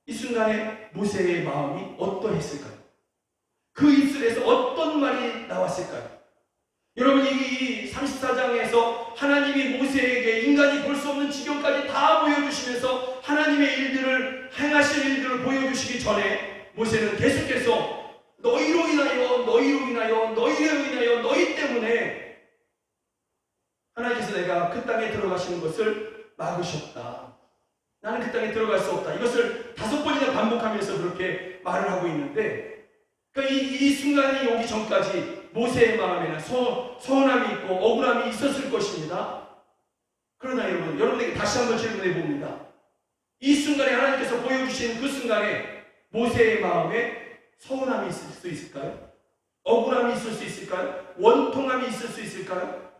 이 순간에 모세의 마음이 어떠했을까요? 그 입술에서 어떤 말이 나왔을까요? 여러분, 이 34장에서 하나님이 모세에게 인간이 볼 수 없는 지경까지 다 보여주시면서 하나님의 일들을, 행하실 일들을 보여주시기 전에 모세는 계속해서 너희로 인하여, 너희로 인하여, 너희로 인하여, 너희 때문에 하나님께서 내가 그 땅에 들어가시는 것을 막으셨다. 나는 그 땅에 들어갈 수 없다. 이것을 5번이나 반복하면서 그렇게 말을 하고 있는데, 그러니까 이 순간이 오기 전까지 모세의 마음에는 서운함이 있고 억울함이 있었을 것입니다. 그러나 여러분에게 다시 한번 질문해 봅니다. 이 순간에 하나님께서 보여주신 그 순간에 모세의 마음에 서운함이 있을 수 있을까요? 억울함이 있을 수 있을까요? 원통함이 있을 수 있을까요?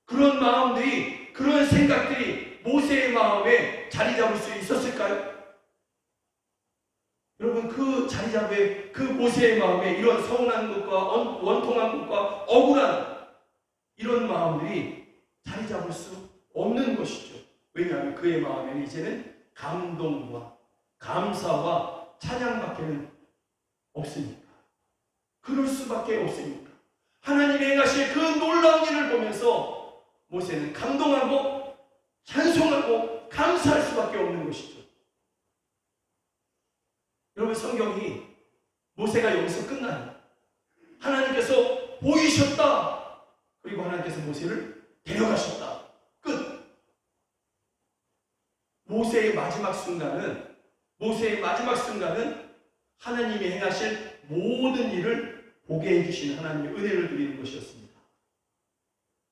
그런 마음들이, 그런 생각들이 모세의 마음에 자리 잡을 수 있었을까요? 여러분, 그 자리 잡을 그 모세의 마음에 이런 서운한 것과 원통한 것과 억울한 이런 마음들이 자리 잡을 수 없는 것이죠. 왜냐하면 그의 마음에는 이제는 감동과 감사와 찬양밖에는 없으니까. 그럴 수밖에 없으니까. 하나님이 행하실 그 놀라운 일을 보면서 모세는 감동하고 찬송하고 감사할 수밖에 없는 것이죠. 여러분, 성경이 모세가 여기서 끝나요. 하나님께서 보이셨다. 그리고 하나님께서 모세를 데려가셨다. 끝. 모세의 마지막 순간은 하나님이 행하실 모든 일을 보게 해주신 하나님의 은혜를 드리는 것이었습니다.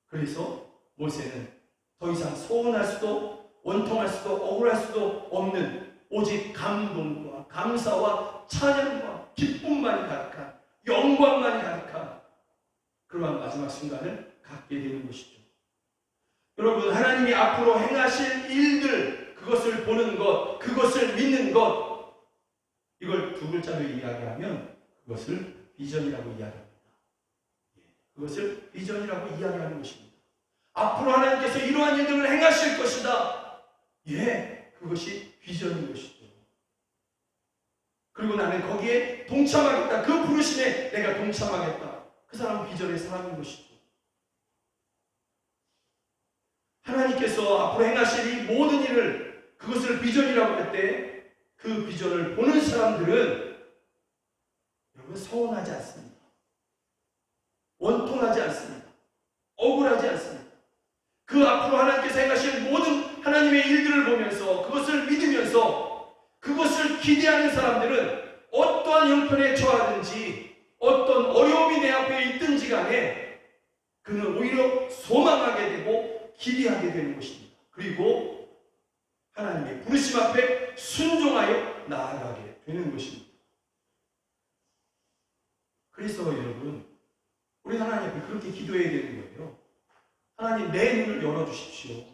그래서 모세는 더 이상 서운할 수도 원통할 수도 억울할 수도 없는 오직 감동과 감사와 찬양과 기쁨만이 가득한, 영광만이 가득한 그러한 마지막 순간을 갖게 되는 것이죠. 여러분, 하나님이 앞으로 행하실 일들, 그것을 보는 것, 그것을 믿는 것, 이걸 2글자로 이야기하면 그것을 비전이라고 이야기합니다. 그것을 비전이라고 이야기하는 것입니다. 앞으로 하나님께서 이러한 일들을 행하실 것이다. 그것이 비전인 것이죠. 그리고 나는 거기에 동참하겠다. 그 부르심에 내가 동참하겠다. 그 사람은 비전의 사람인 것이죠. 하나님께서 앞으로 행하실 이 모든 일을, 그것을 비전이라고 할 때 그 비전을 보는 사람들은 여러분 서운하지 않습니다. 원통하지 않습니다. 억울하지 않습니다. 그 앞으로 하나님께서 행하실 모든 하나님의 일들을 보면서, 그것을 믿으면서, 그것을 기대하는 사람들은 어떠한 형편에 처하든지, 어떤 어려움이 내 앞에 있든지 간에 그는 오히려 소망하게 되고 기대하게 되는 것입니다. 그리고 하나님의 부르심 앞에 순종하여 나아가게 되는 것입니다. 그래서 여러분, 우리 하나님 앞에 그렇게 기도해야 되는 거예요. 하나님, 내 눈을 열어주십시오.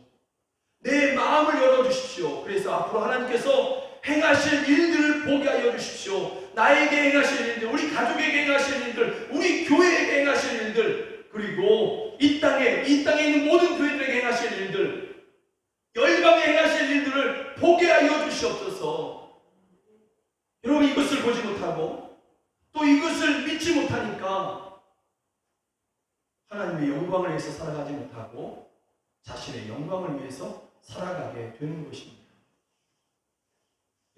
내 마음을 열어주십시오. 그래서 앞으로 하나님께서 행하실 일들을 보게 하여 주십시오. 나에게 행하실 일들, 우리 가족에게 행하실 일들, 우리 교회에게 행하실 일들, 그리고 이 땅에 있는 모든 교회들에게 행하실 일들, 열방에 행하실 일들을 보게 하여 주시옵소서. 여러분, 이것을 보지 못하고 또 이것을 믿지 못하니까 하나님의 영광을 위해서 살아가지 못하고 자신의 영광을 위해서 살아가게 되는 것입니다.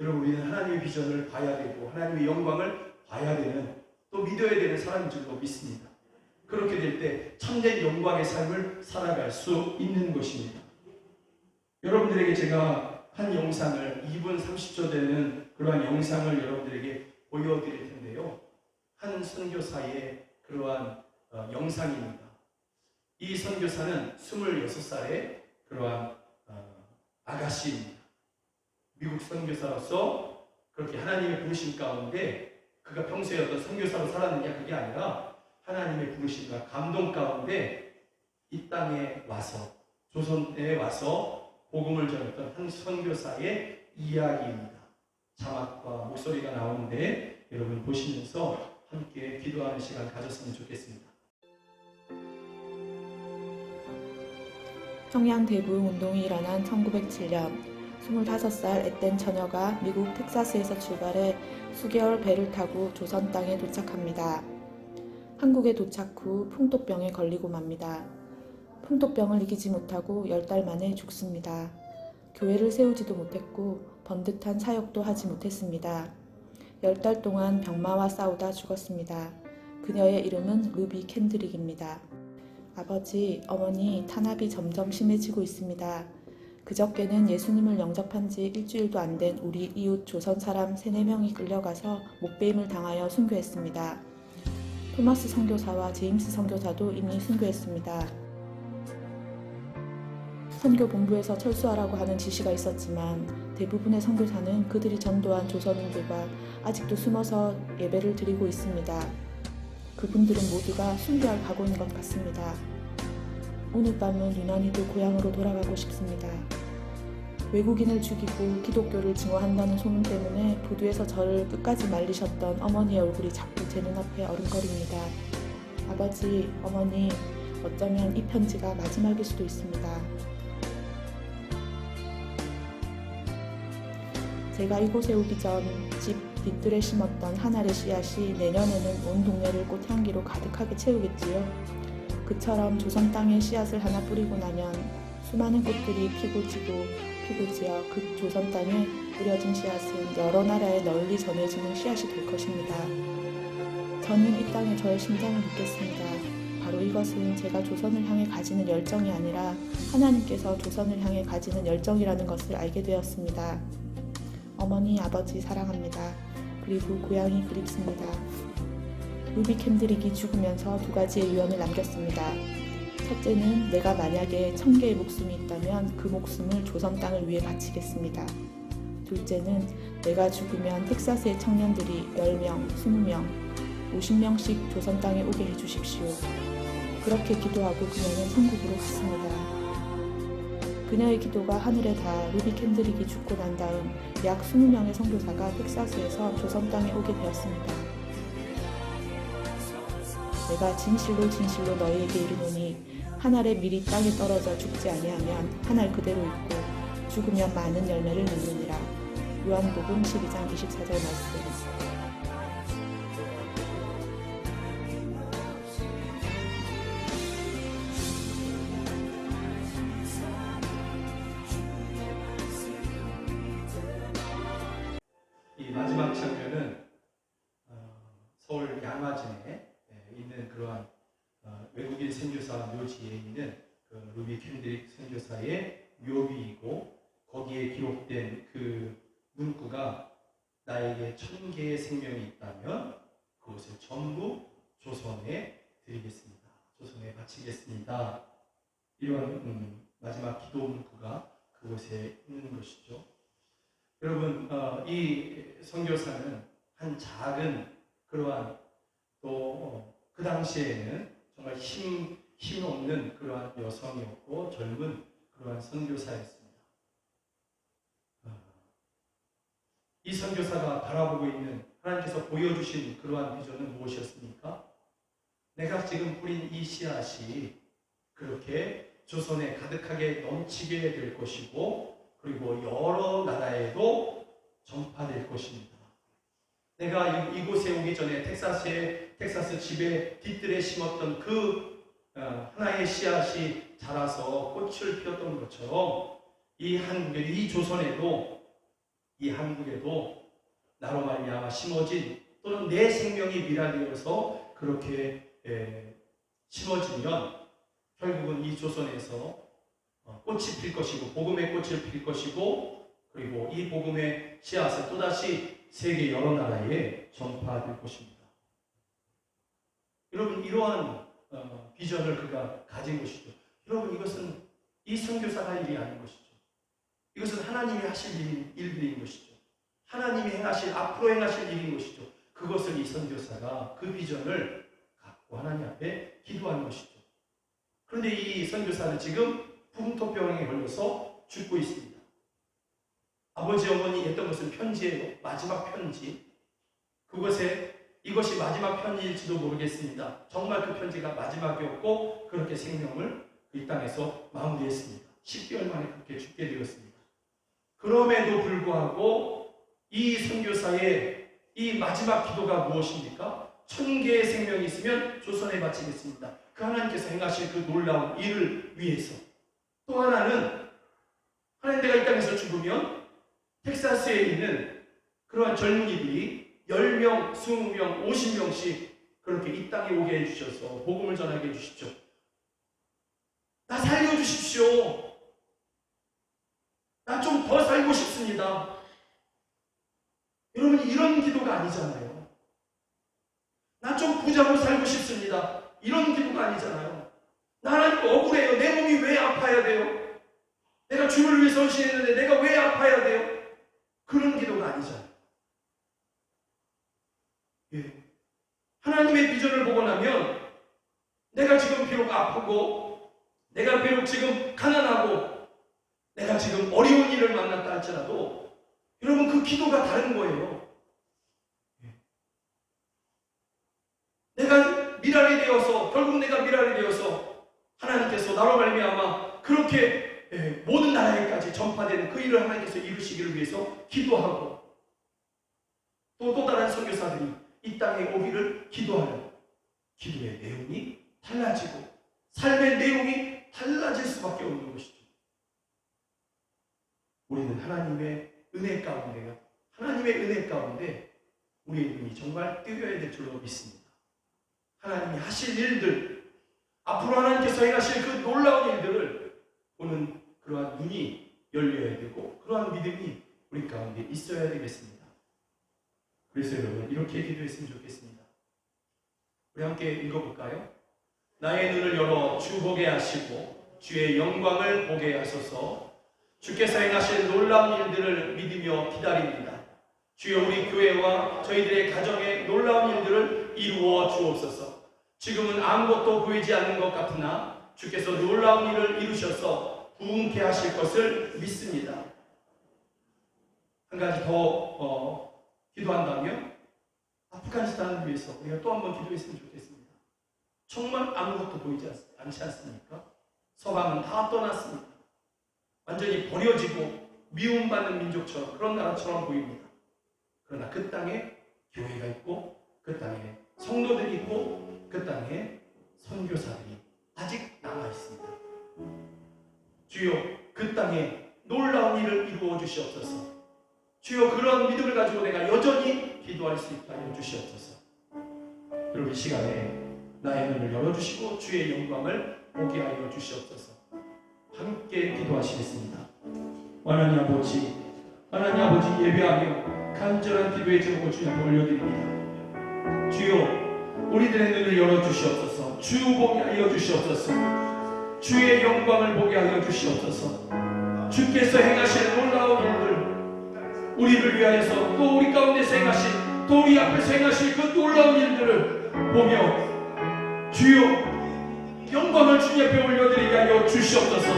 여러분, 우리는 하나님의 비전을 봐야 되고 하나님의 영광을 봐야 되는, 또 믿어야 되는 사람인 줄로 믿습니다. 그렇게 될 때 참된 영광의 삶을 살아갈 수 있는 것입니다. 여러분들에게 제가 한 영상을, 2분 30초 되는 그러한 영상을 여러분들에게 보여드릴 텐데요. 한 선교사의 그러한 영상입니다. 이 선교사는 26살의 그러한 아가씨입니다. 미국 선교사로서 그렇게 하나님의 부르심 가운데, 그가 평소에 어떤 선교사로 살았느냐, 그게 아니라 하나님의 부르심과 감동 가운데 이 땅에 와서, 조선에 와서 복음을 전했던 한 선교사의 이야기입니다. 자막과 목소리가 나오는데 여러분 보시면서 함께 기도하는 시간 가졌으면 좋겠습니다. 평양 대부흥 운동이 일어난 1907년 25살 앳된 처녀가 미국 텍사스에서 출발해 수개월 배를 타고 조선 땅에 도착합니다. 한국에 도착 후 풍토병에 걸리고 맙니다. 풍토병을 이기지 못하고 10달 만에 죽습니다. 교회를 세우지도 못했고 번듯한 사역도 하지 못했습니다. 10달 동안 병마와 싸우다 죽었습니다. 그녀의 이름은 루비 캔드릭입니다. 아버지, 어머니, 탄압이 점점 심해지고 있습니다. 그저께는 예수님을 영접한 지 일주일도 안 된 우리 이웃 조선 사람 3-4명이 끌려가서 목배임을 당하여 순교했습니다. 토마스 선교사와 제임스 선교사도 이미 순교했습니다. 선교본부에서 철수하라고 하는 지시가 있었지만 대부분의 선교사는 그들이 전도한 조선인들과 아직도 숨어서 예배를 드리고 있습니다. 그분들은 모두가 순교할 각오인 것 같습니다. 오늘 밤은 유난히도 고향으로 돌아가고 싶습니다. 외국인을 죽이고 기독교를 증오한다는 소문 때문에 부두에서 저를 끝까지 말리셨던 어머니의 얼굴이 자꾸 제 눈앞에 어른거립니다. 아버지, 어머니, 어쩌면 이 편지가 마지막일 수도 있습니다. 제가 이곳에 오기 전 집 뒤뜰에 심었던 한 알의 씨앗이 내년에는 온 동네를 꽃향기로 가득하게 채우겠지요. 그처럼 조선 땅에 씨앗을 하나 뿌리고 나면 수많은 꽃들이 피고 지고 그 조선 땅에 뿌려진 씨앗은 여러 나라에 널리 전해지는 씨앗이 될 것입니다. 저는 이 땅에 저의 심장을 믿겠습니다. 바로 이것은 제가 조선을 향해 가지는 열정이 아니라 하나님께서 조선을 향해 가지는 열정이라는 것을 알게 되었습니다. 어머니, 아버지 사랑합니다. 그리고 고향이 그립습니다. 루비 캔드릭이 죽으면서 2가지의 유언을 남겼습니다. 첫째는 내가 만약에 1000개의 목숨이 있다면 그 목숨을 조선 땅을 위해 바치겠습니다. 둘째는 내가 죽으면 텍사스의 청년들이 10명, 20명, 50명씩 조선 땅에 오게 해주십시오. 그렇게 기도하고 그녀는 천국으로 갔습니다. 그녀의 기도가 하늘에 닿아 루비 캔드릭이 죽고 난 다음 약 20명의 선교사가 텍사스에서 조선 땅에 오게 되었습니다. 내가 진실로 진실로 너희에게 이르노니 한 알의 밀이 땅에 떨어져 죽지 아니하면 한 알 그대로 있고 죽으면 많은 열매를 맺느니라. 요한복음 12장 24절 말씀. 이 마지막 장면은 서울 양화진에 있는 그러한 외국인 선교사 묘지에 있는 그 루비 캔드릭 선교사의 묘비이고 거기에 기록된 그 문구가 나에게 1000개의 생명이 있다면 그것을 전부 조선에 드리겠습니다. 조선에 바치겠습니다. 이런 마지막 기도 문구가 그곳에 있는 것이죠. 여러분, 이 선교사는 한 작은 그러한 또 그 당시에는 정말 힘없는 그러한 여성이었고 젊은 그러한 선교사였습니다. 이 선교사가 바라보고 있는 하나님께서 보여주신 그러한 비전은 무엇이었습니까? 내가 지금 뿌린 이 씨앗이 그렇게 조선에 가득하게 넘치게 될 것이고 그리고 여러 나라에도 전파될 것입니다. 내가 이곳에 오기 전에 텍사스 집의 뒤뜰에 심었던 그 하나의 씨앗이 자라서 꽃을 피웠던 것처럼 이 조선에도 이 한국에도 나로 말미암아 심어진 또는 내 생명이 미랄되어서 그렇게 심어지면 결국은 이 조선에서 꽃이 필 것이고 복음의 꽃을 필 것이고 그리고 이 복음의 씨앗은 또다시 세계 여러 나라에 전파될 것입니다. 여러분, 이러한 비전을 그가 가진 것이죠. 여러분, 이것은 이 선교사가 할 일이 아닌 것이죠. 이것은 하나님이 하실 일들인 것이죠. 하나님이 앞으로 행하실 일인 것이죠. 그것을 이 선교사가 그 비전을 갖고 하나님 앞에 기도하는 것이죠. 그런데 이 선교사는 지금 풍토병에 걸려서 죽고 있습니다. 아버지, 어머니 했던 것은 편지예요. 마지막 편지. 이것이 마지막 편지일지도 모르겠습니다. 정말 그 편지가 마지막이었고 그렇게 생명을 이 땅에서 마무리했습니다. 10개월 만에 그렇게 죽게 되었습니다. 그럼에도 불구하고 이 선교사의 이 마지막 기도가 무엇입니까? 1000개의 생명이 있으면 조선에 바치겠습니다. 그 하나님께서 행하실 그 놀라운 일을 위해서. 또 하나는 하나님, 내가 이 땅에서 죽으면 텍사스에 있는 그러한 젊은이들이 10명, 20명, 50명씩 그렇게 이 땅에 오게 해주셔서 복음을 전하게 해주십시오. 나 살려주십시오. 나 좀 더 살고 싶습니다. 여러분, 이런 기도가 아니잖아요. 나 좀 부자로 살고 싶습니다. 이런 기도가 아니잖아요. 나 하나님 억울해요. 내 몸이 왜 아파야 돼요? 내가 주를 위해서 헌신했는데 내가 왜 아파야 돼요? 그런 기도가 아니잖아요. 예. 하나님의 비전을 보고 나면 내가 지금 비록 아프고 내가 비록 지금 가난하고 내가 지금 어려운 일을 만났다 할지라도 여러분, 그 기도가 다른 거예요. 내가 미랄이 되어서, 결국 내가 미랄이 되어서 하나님께서 나로 말미암아 그렇게 모든 나라에까지 전파되는 그 일을 하나님께서 이루시기를 위해서 기도하고, 또 다른 선교사들이 이 땅에 오기를 기도하는 기도의 내용이 달라지고 삶의 내용이 달라질 수밖에 없는 것이죠. 우리는 하나님의 은혜 가운데요, 하나님의 은혜 가운데 우리의 눈이 정말 뜨여야 될 줄로 믿습니다. 하나님이 하실 일들, 앞으로 하나님께서 행하실 그 놀라운 일들을 보는 그러한 눈이 열려야 되고, 그러한 믿음이 우리 가운데 있어야 되겠습니다. 그래서 여러분, 이렇게 기도했으면 좋겠습니다. 우리 함께 읽어볼까요? 나의 눈을 열어 주 보게 하시고 주의 영광을 보게 하소서. 주께서 행하실 놀라운 일들을 믿으며 기다립니다. 주여, 우리 교회와 저희들의 가정에 놀라운 일들을 이루어 주옵소서. 지금은 아무것도 보이지 않는 것 같으나 주께서 놀라운 일을 이루셔서 부흥케 하실 것을 믿습니다. 한 가지 더 기도한다면 아프가니스탄을 위해서 우리가 또 한 번 기도했으면 좋겠습니다. 정말 아무것도 보이지 않지 않습니까? 서방은 다 떠났습니다. 완전히 버려지고 미움받는 민족처럼, 그런 나라처럼 보입니다. 그러나 그 땅에 교회가 있고, 그 땅에 성도들이 있고, 그 땅에 선교사들이 아직 남아 있습니다. 주여, 그 땅에 놀라운 일을 이루어 주시옵소서. 주여, 그런 믿음을 가지고 내가 여전히 기도할 수 있게 하여 주시옵소서. 그리고 이 시간에 나의 눈을 열어주시고 주의 영광을 보게 하여 주시옵소서. 함께 기도하시겠습니다. 하나님 아버지, 하나님 아버지, 예배하며 간절한 기도의 제목을 주님 앞에 올려드립니다. 주여, 우리들의 눈을 열어주시옵소서. 주 보게 하여 주시옵소서. 주의 영광을 보게 하여 주시옵소서. 주께서 행하실 놀라운 일들, 우리를 위하여서 또 우리 가운데서 행하신, 또 우리 앞에서 행하실 그 놀라운 일들을 보며 주여, 영광을 주님 앞에 올려드리게 하여 주시옵소서.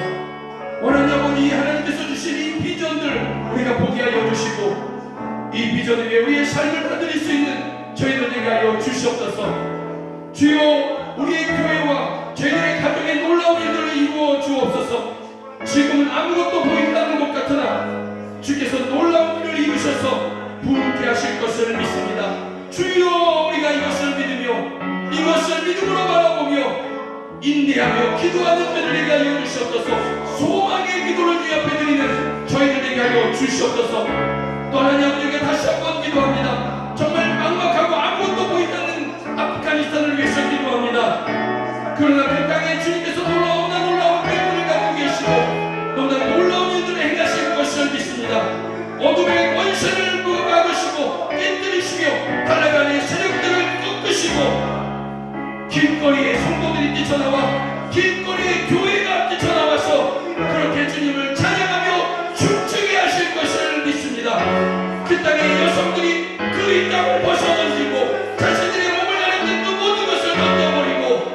원하는 아버지, 하나님께서 주신 이 비전들 우리가 보게 하여 주시고, 이 비전 위에 우리의 삶을 받을 수 있는 저희들 되게 하여 주시옵소서. 주여, 우리의 교회와 저희들의 가정의 놀라운 일들을 이루어 주옵소서. 지금은 아무것도 보이지 않는 것 같으나 주께서 놀라운 일을 이루셔서 부흥케 하실 것을 믿습니다. 주여, 우리가 이것을 믿으며 이것을 믿음으로 바라보며 인내하며 기도하는 자들에게 하여 주시옵소서. 소망의 기도를 주 앞에 드리는 저희들에게 하여 주시옵소서. 또 하나님 아버지께 다시 한번 기도합니다. 정말 막막하고 아무것도 보이지 않는 아프가니스탄을 위해서 기도합니다. 그러나 그 땅에 주님께서 놀라운 백분을 갖고 계시고 너무나 놀라운 일들을 행하실 것을 믿습니다. 어둠의 권세를 막으시고 깨뜨리시며 달라가는 세력들을 꺾으시고, 길거리에 성도들이 뛰쳐나와 길거리에 교회가 뛰쳐나와서 그렇게 주님을 찬양하며 춤추게 하실 것을 믿습니다. 그 땅의 여성들이 그 이 땅을 벗어던지고 자신들의 몸을 가리는 그 모든 것을 던져버리고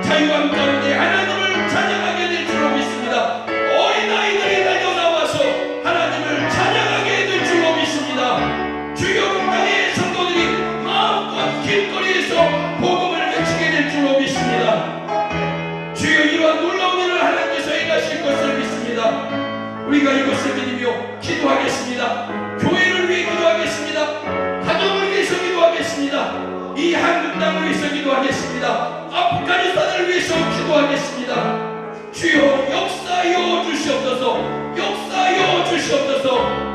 자유함 가운데 하나님을 찬양하게 될 줄로 믿습니다. 어린아이들이 달려나와서 하나님을 찬양하게 될 줄로 믿습니다. 주여, 그 땅의 성도들이 마음껏 길거리에서 복음을 외치게 될 줄로 믿습니다. 주여, 이러한 놀라운 일을 하나님께서 행하실 것을 믿습니다. 우리가 이것을 믿으며 기도하겠습니다. 교회를 위해 기도하겠습니다. 가정을 위해서 기도하겠습니다. 이 한국 땅을 위해서 기도하겠습니다. 아프가니스탄을 위해서 기도하겠습니다. 주여 역사하여 주시옵소서. 역사하여 주시옵소서.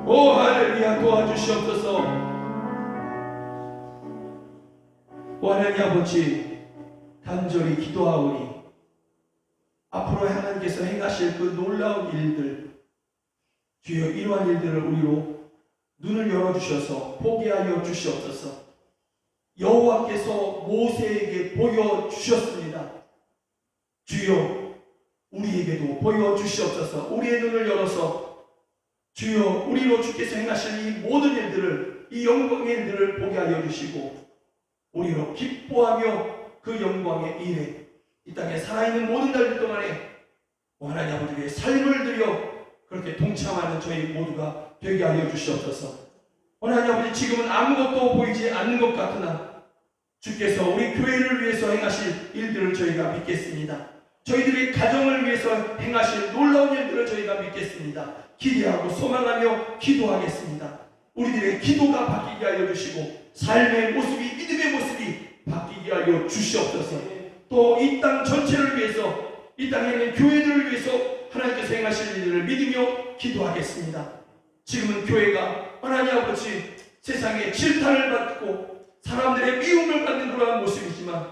오 할렐루야, 도와주시옵소서. 오 하나님 아버지, 간절히 기도하오니 앞으로 하나님께서 행하실 그 놀라운 일들, 주여 이러한 일들을 우리로 눈을 열어주셔서 보게 하여 주시옵소서. 여호와께서 모세에게 보여주셨습니다. 주여 우리에게도 보여주시옵소서. 우리의 눈을 열어서 주여 우리로 주께서 행하실 이 모든 일들을, 이 영광의 일들을 보게 하여 주시고 우리로 기뻐하며 그 영광의 일에 이 땅에 살아있는 모든 날들 동안에 하나님 아버지 위해 삶을 드려 그렇게 동참하는 저희 모두가 되게 하여 주시옵소서. 하나님 아버지, 지금은 아무것도 보이지 않는 것 같으나 주께서 우리 교회를 위해서 행하실 일들을 저희가 믿겠습니다. 저희들의 가정을 위해서 행하실 놀라운 일들을 저희가 믿겠습니다. 기대하고 소망하며 기도하겠습니다. 우리들의 기도가 바뀌게 하여 주시고 삶의 모습이, 믿음의 모습이 바뀌게 하여 주시옵소서. 또 이 땅 전체를 위해서, 이 땅에 있는 교회들을 위해서 하나님께서 행하실 일들을 믿으며 기도하겠습니다. 지금은 교회가 하나님 아버지 세상에 질타를 받고 사람들의 미움을 받는 그러한 모습이지만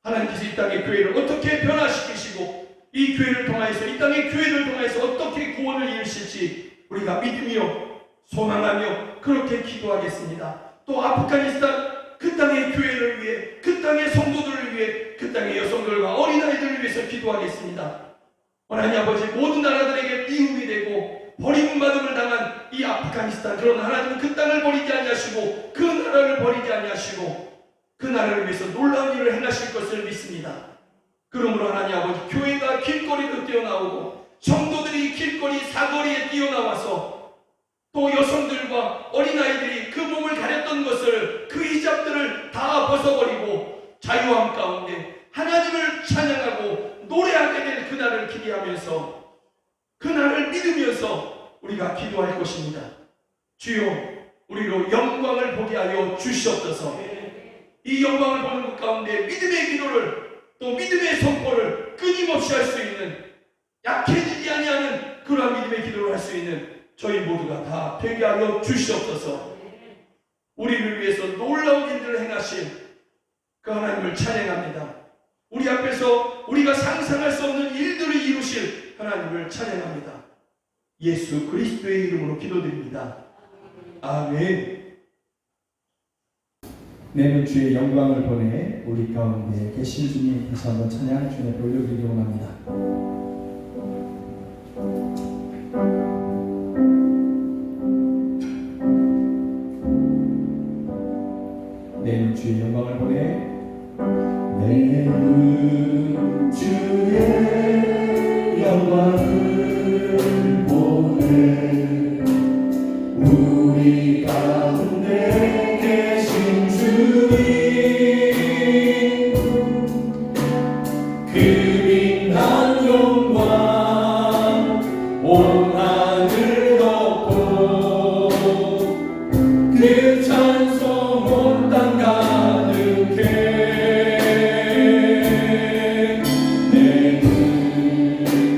하나님께서 이 땅의 교회를 어떻게 변화시키시고 이 교회를 통하여서, 이 땅의 교회를 통하여서 어떻게 구원을 이루실지 우리가 믿으며 소망하며 그렇게 기도하겠습니다. 또 아프가니스탄 그 땅의 교회를 위해, 그 땅의 성도들을 위해, 그 땅의 여성들과 어린아이들을 위해서 기도하겠습니다. 하나님 아버지, 모든 나라들에게 미움이 되고 버림받음을 당한 이 아프가니스탄, 그러나 하나님은 그 땅을 버리지 아니하시고 그 나라를 버리지 아니하시고 그 나라를 위해서 놀라운 일을 행하실 것을 믿습니다. 그러므로 하나님 아버지, 교회가 길거리로 뛰어나오고 성도들이 길거리 사거리에 뛰어나와서 또 여성들과 어린아이들이 그 몸을 가렸던 것을, 그 히잡들을 다 벗어버리고 자유함 가운데 하나님을 찬양하고 노래하게 될 그날을 기대하면서, 그날을 믿으면서 우리가 기도할 것입니다. 주여 우리로 영광을 보게 하여 주시옵소서. 이 영광을 보는 것 가운데 믿음의 기도를, 또 믿음의 선포를 끊임없이 할 수 있는, 약해지지 아니하는 그러한 믿음의 기도를 할 수 있는 저희 모두가 다 되게 하여 주시옵소서. 우리를 위해서 놀라운 일들을 행하실 그 하나님을 찬양합니다. 우리 앞에서 우리가 상상할 수 없는 일들을 이루실 하나님을 찬양합니다. 예수 그리스도의 이름으로 기도드립니다. 아멘. 내는 주의 영광을 보내 우리 가운데 계신 주님 다시 한번 찬양 주님 앞에 올려드리기 원합니다. 내는 주의 영광을 보내, 내는 주의 영광을 보내 우리 가운데 계신 주님, 그 빛난 영광 온 하늘 덮고 그 찬송 온 땅 가득해. 내는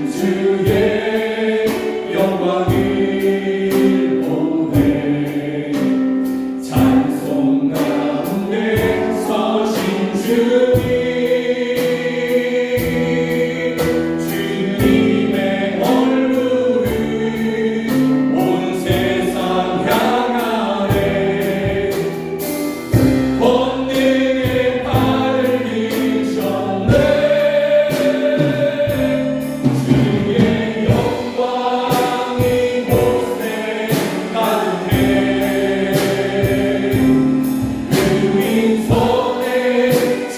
주의 영광을 보내 찬송 가운데 서신 주님, 주님의 얼굴을 온 세상 향하네 권능의 발을 드셨네. 주의 영광이 곳에 가득해. 그 윈손에 주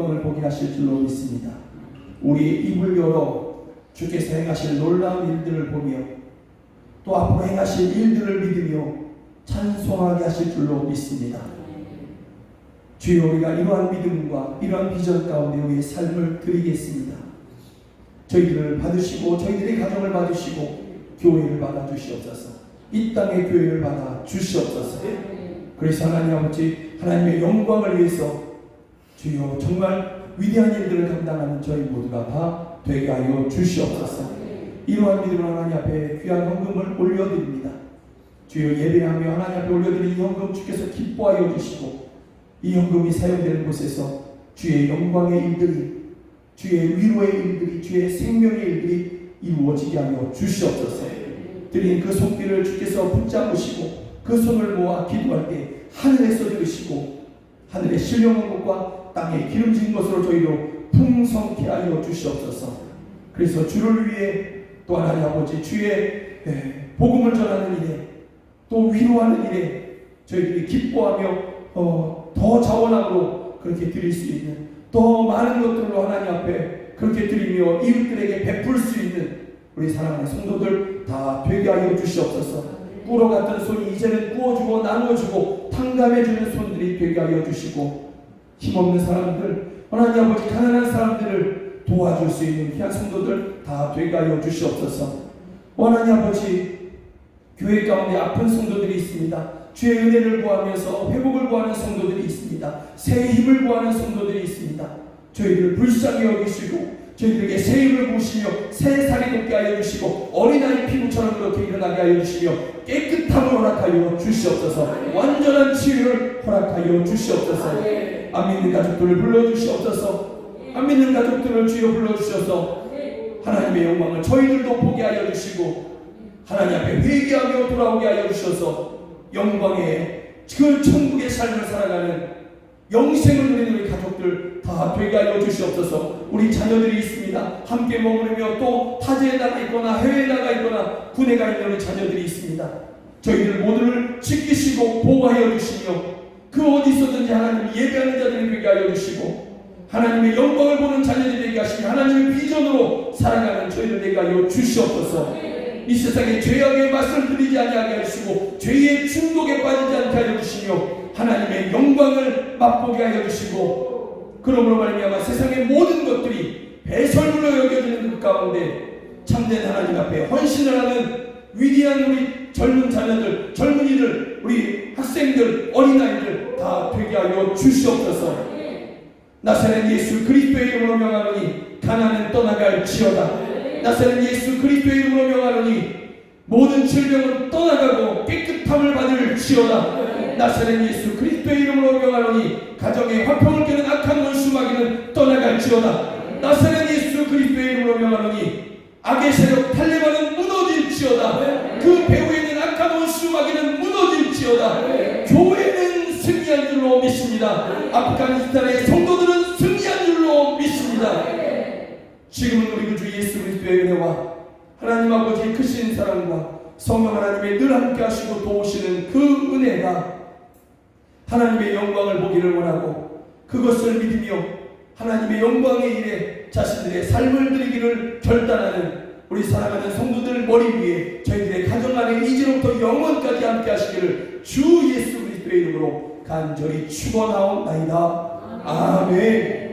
영광을 보게 하실 줄로 믿습니다. 우리 입을 열어 주께서 행하실 놀라운 일들을 보며 또 앞으로 행하실 일들을 믿으며 찬송하게 하실 줄로 믿습니다. 주여, 우리가 이러한 믿음과 이러한 비전 가운데 우리의 삶을 드리겠습니다. 저희들을 받으시고 저희들의 가정을 받으시고 교회를 받아 주시옵소서. 이 땅의 교회를 받아 주시옵소서. 그래서 하나님 아버지, 하나님의 영광을 위해서 주여 정말 위대한 일들을 감당하는 저희 모두가 다 되게 하여 주시옵소서. 이러한 믿음으로 하나님 앞에 귀한 헌금을 올려드립니다. 주여, 예배하며 하나님 앞에 올려드린 이 헌금 주께서 기뻐하여 주시고 이 헌금이 사용되는 곳에서 주의 영광의 일들이, 주의 위로의 일들이, 주의 생명의 일들이 이루어지게 하여 주시옵소서. 드린 그 손길을 주께서 붙잡으시고 그 손을 모아 기도할 때 하늘에서 들으시고 하늘의 신령한 것과 땅에 기름진 것으로 저희로 풍성케 하여 주시옵소서. 그래서 주를 위해 또 하나님 아버지 주의 복음을 전하는 일에 또 위로하는 일에 저희들이 기뻐하며 더 자원함으로 그렇게 드릴 수 있는, 더 많은 것들로 하나님 앞에 그렇게 드리며 이웃들에게 베풀 수 있는 우리 사랑하는 성도들 다 되게 하여 주시옵소서. 꿀어 같은 손이 이제는 구워주고 나누어주고 탕감해주는 손들이 되게 하여 주시고, 힘없는 사람들, 하나님 아버지 가난한 사람들을 도와줄 수 있는 귀한 성도들 다 되게 하여 주시옵소서. 하나님 아버지, 교회 가운데 아픈 성도들이 있습니다. 주의 은혜를 구하면서 회복을 구하는 성도들이 있습니다. 새 힘을 구하는 성도들이 있습니다. 저희들을 불쌍히 여기시고 저희들에게 새 힘을 부으시며 새 살이 돋게 하여 주시고 어린아이 피부처럼 그렇게 일어나게 하여 주시며 깨끗함을 허락하여 주시옵소서. 완전한 치유를 허락하여 주시옵소서. 안 믿는 가족들을 불러주시옵소서. 안 믿는 가족들을 주여 불러주셔서 하나님의 영광을 저희들도 보게 하여 주시고 하나님 앞에 회개하며 돌아오게 하여 주셔서 영광의 그 천국의 삶을 살아가는 영생을 누리는 우리 가족들 다 되게 하여 주시옵소서. 우리 자녀들이 있습니다. 함께 머무르며 또 타지에 나가 있거나 해외에 나가 있거나 군에 가 있는 우리 자녀들이 있습니다. 저희들 모두를 지키시고 보호하여 주시며 그 어디 있었든지 하나님 예배하는 자들이 되게 하여 주시고 하나님의 영광을 보는 자녀들이 되게 하시며 하나님의 비전으로 살아가는 저희들 되게 하여 주시옵소서. 이 세상에 죄악의 맛을 들이지 아니하게 하시고 죄의 중독에 빠지지 않게 하여 주시며 하나님의 영광을 맛보게 하여 주시고 그러므로 말미암아 세상의 모든 것들이 배설물로 여겨지는 그 가운데 참된 하나님 앞에 헌신을 하는 위대한 우리 젊은 자녀들, 젊은이들, 우리 학생들, 어린아이들 다 되게 하여 주시옵소서. 나사렛 예수 그리스도의 이름으로 명하노니 가난은 떠나갈지어다. 나사렛 예수 그리스도의 이름으로 명하노니 모든 질병은 떠나가고 깨끗함을 받을지어다. 나사렛 예수 그리스도의 이름으로 명하노니 가정에 화평을 깨는 악한 원수마귀는 떠나갈지어다. 나사렛 예수 그리스도의 이름으로 명하노니 악의 세력 탈레반은 무너질지어다. 그 배후에 있는 악한 원수마귀는 무너질지어다. 교회는 승리한 줄로 믿습니다. 아프가니스탄의 성도들은 승리한 줄로 믿습니다. 지금은 우리 구주 예수 그리스도의 은혜와 하나님 아버지의 크신 사랑과 성령 하나님의 늘 함께 하시고 도우시는 그 은혜가 하나님의 영광을 보기를 원하고 그것을 믿으며 하나님의 영광의 일에 자신들의 삶을 드리기를 결단하는 우리 사랑하는 성도들 머리 위에 저희들의 가정 안에 이제로부터 영원까지 함께 하시기를 주 예수 그리스도의 이름으로 간절히 축원하옵나이다. 아멘.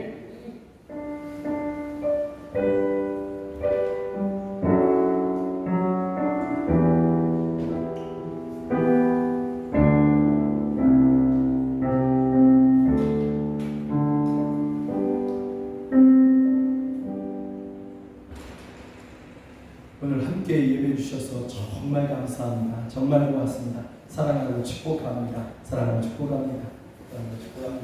오늘 함께 예배해 주셔서 정말 감사합니다. 정말 고맙습니다. 사랑하고 축복합니다. 사랑하고 축복합니다. 사랑하고 축복합니다.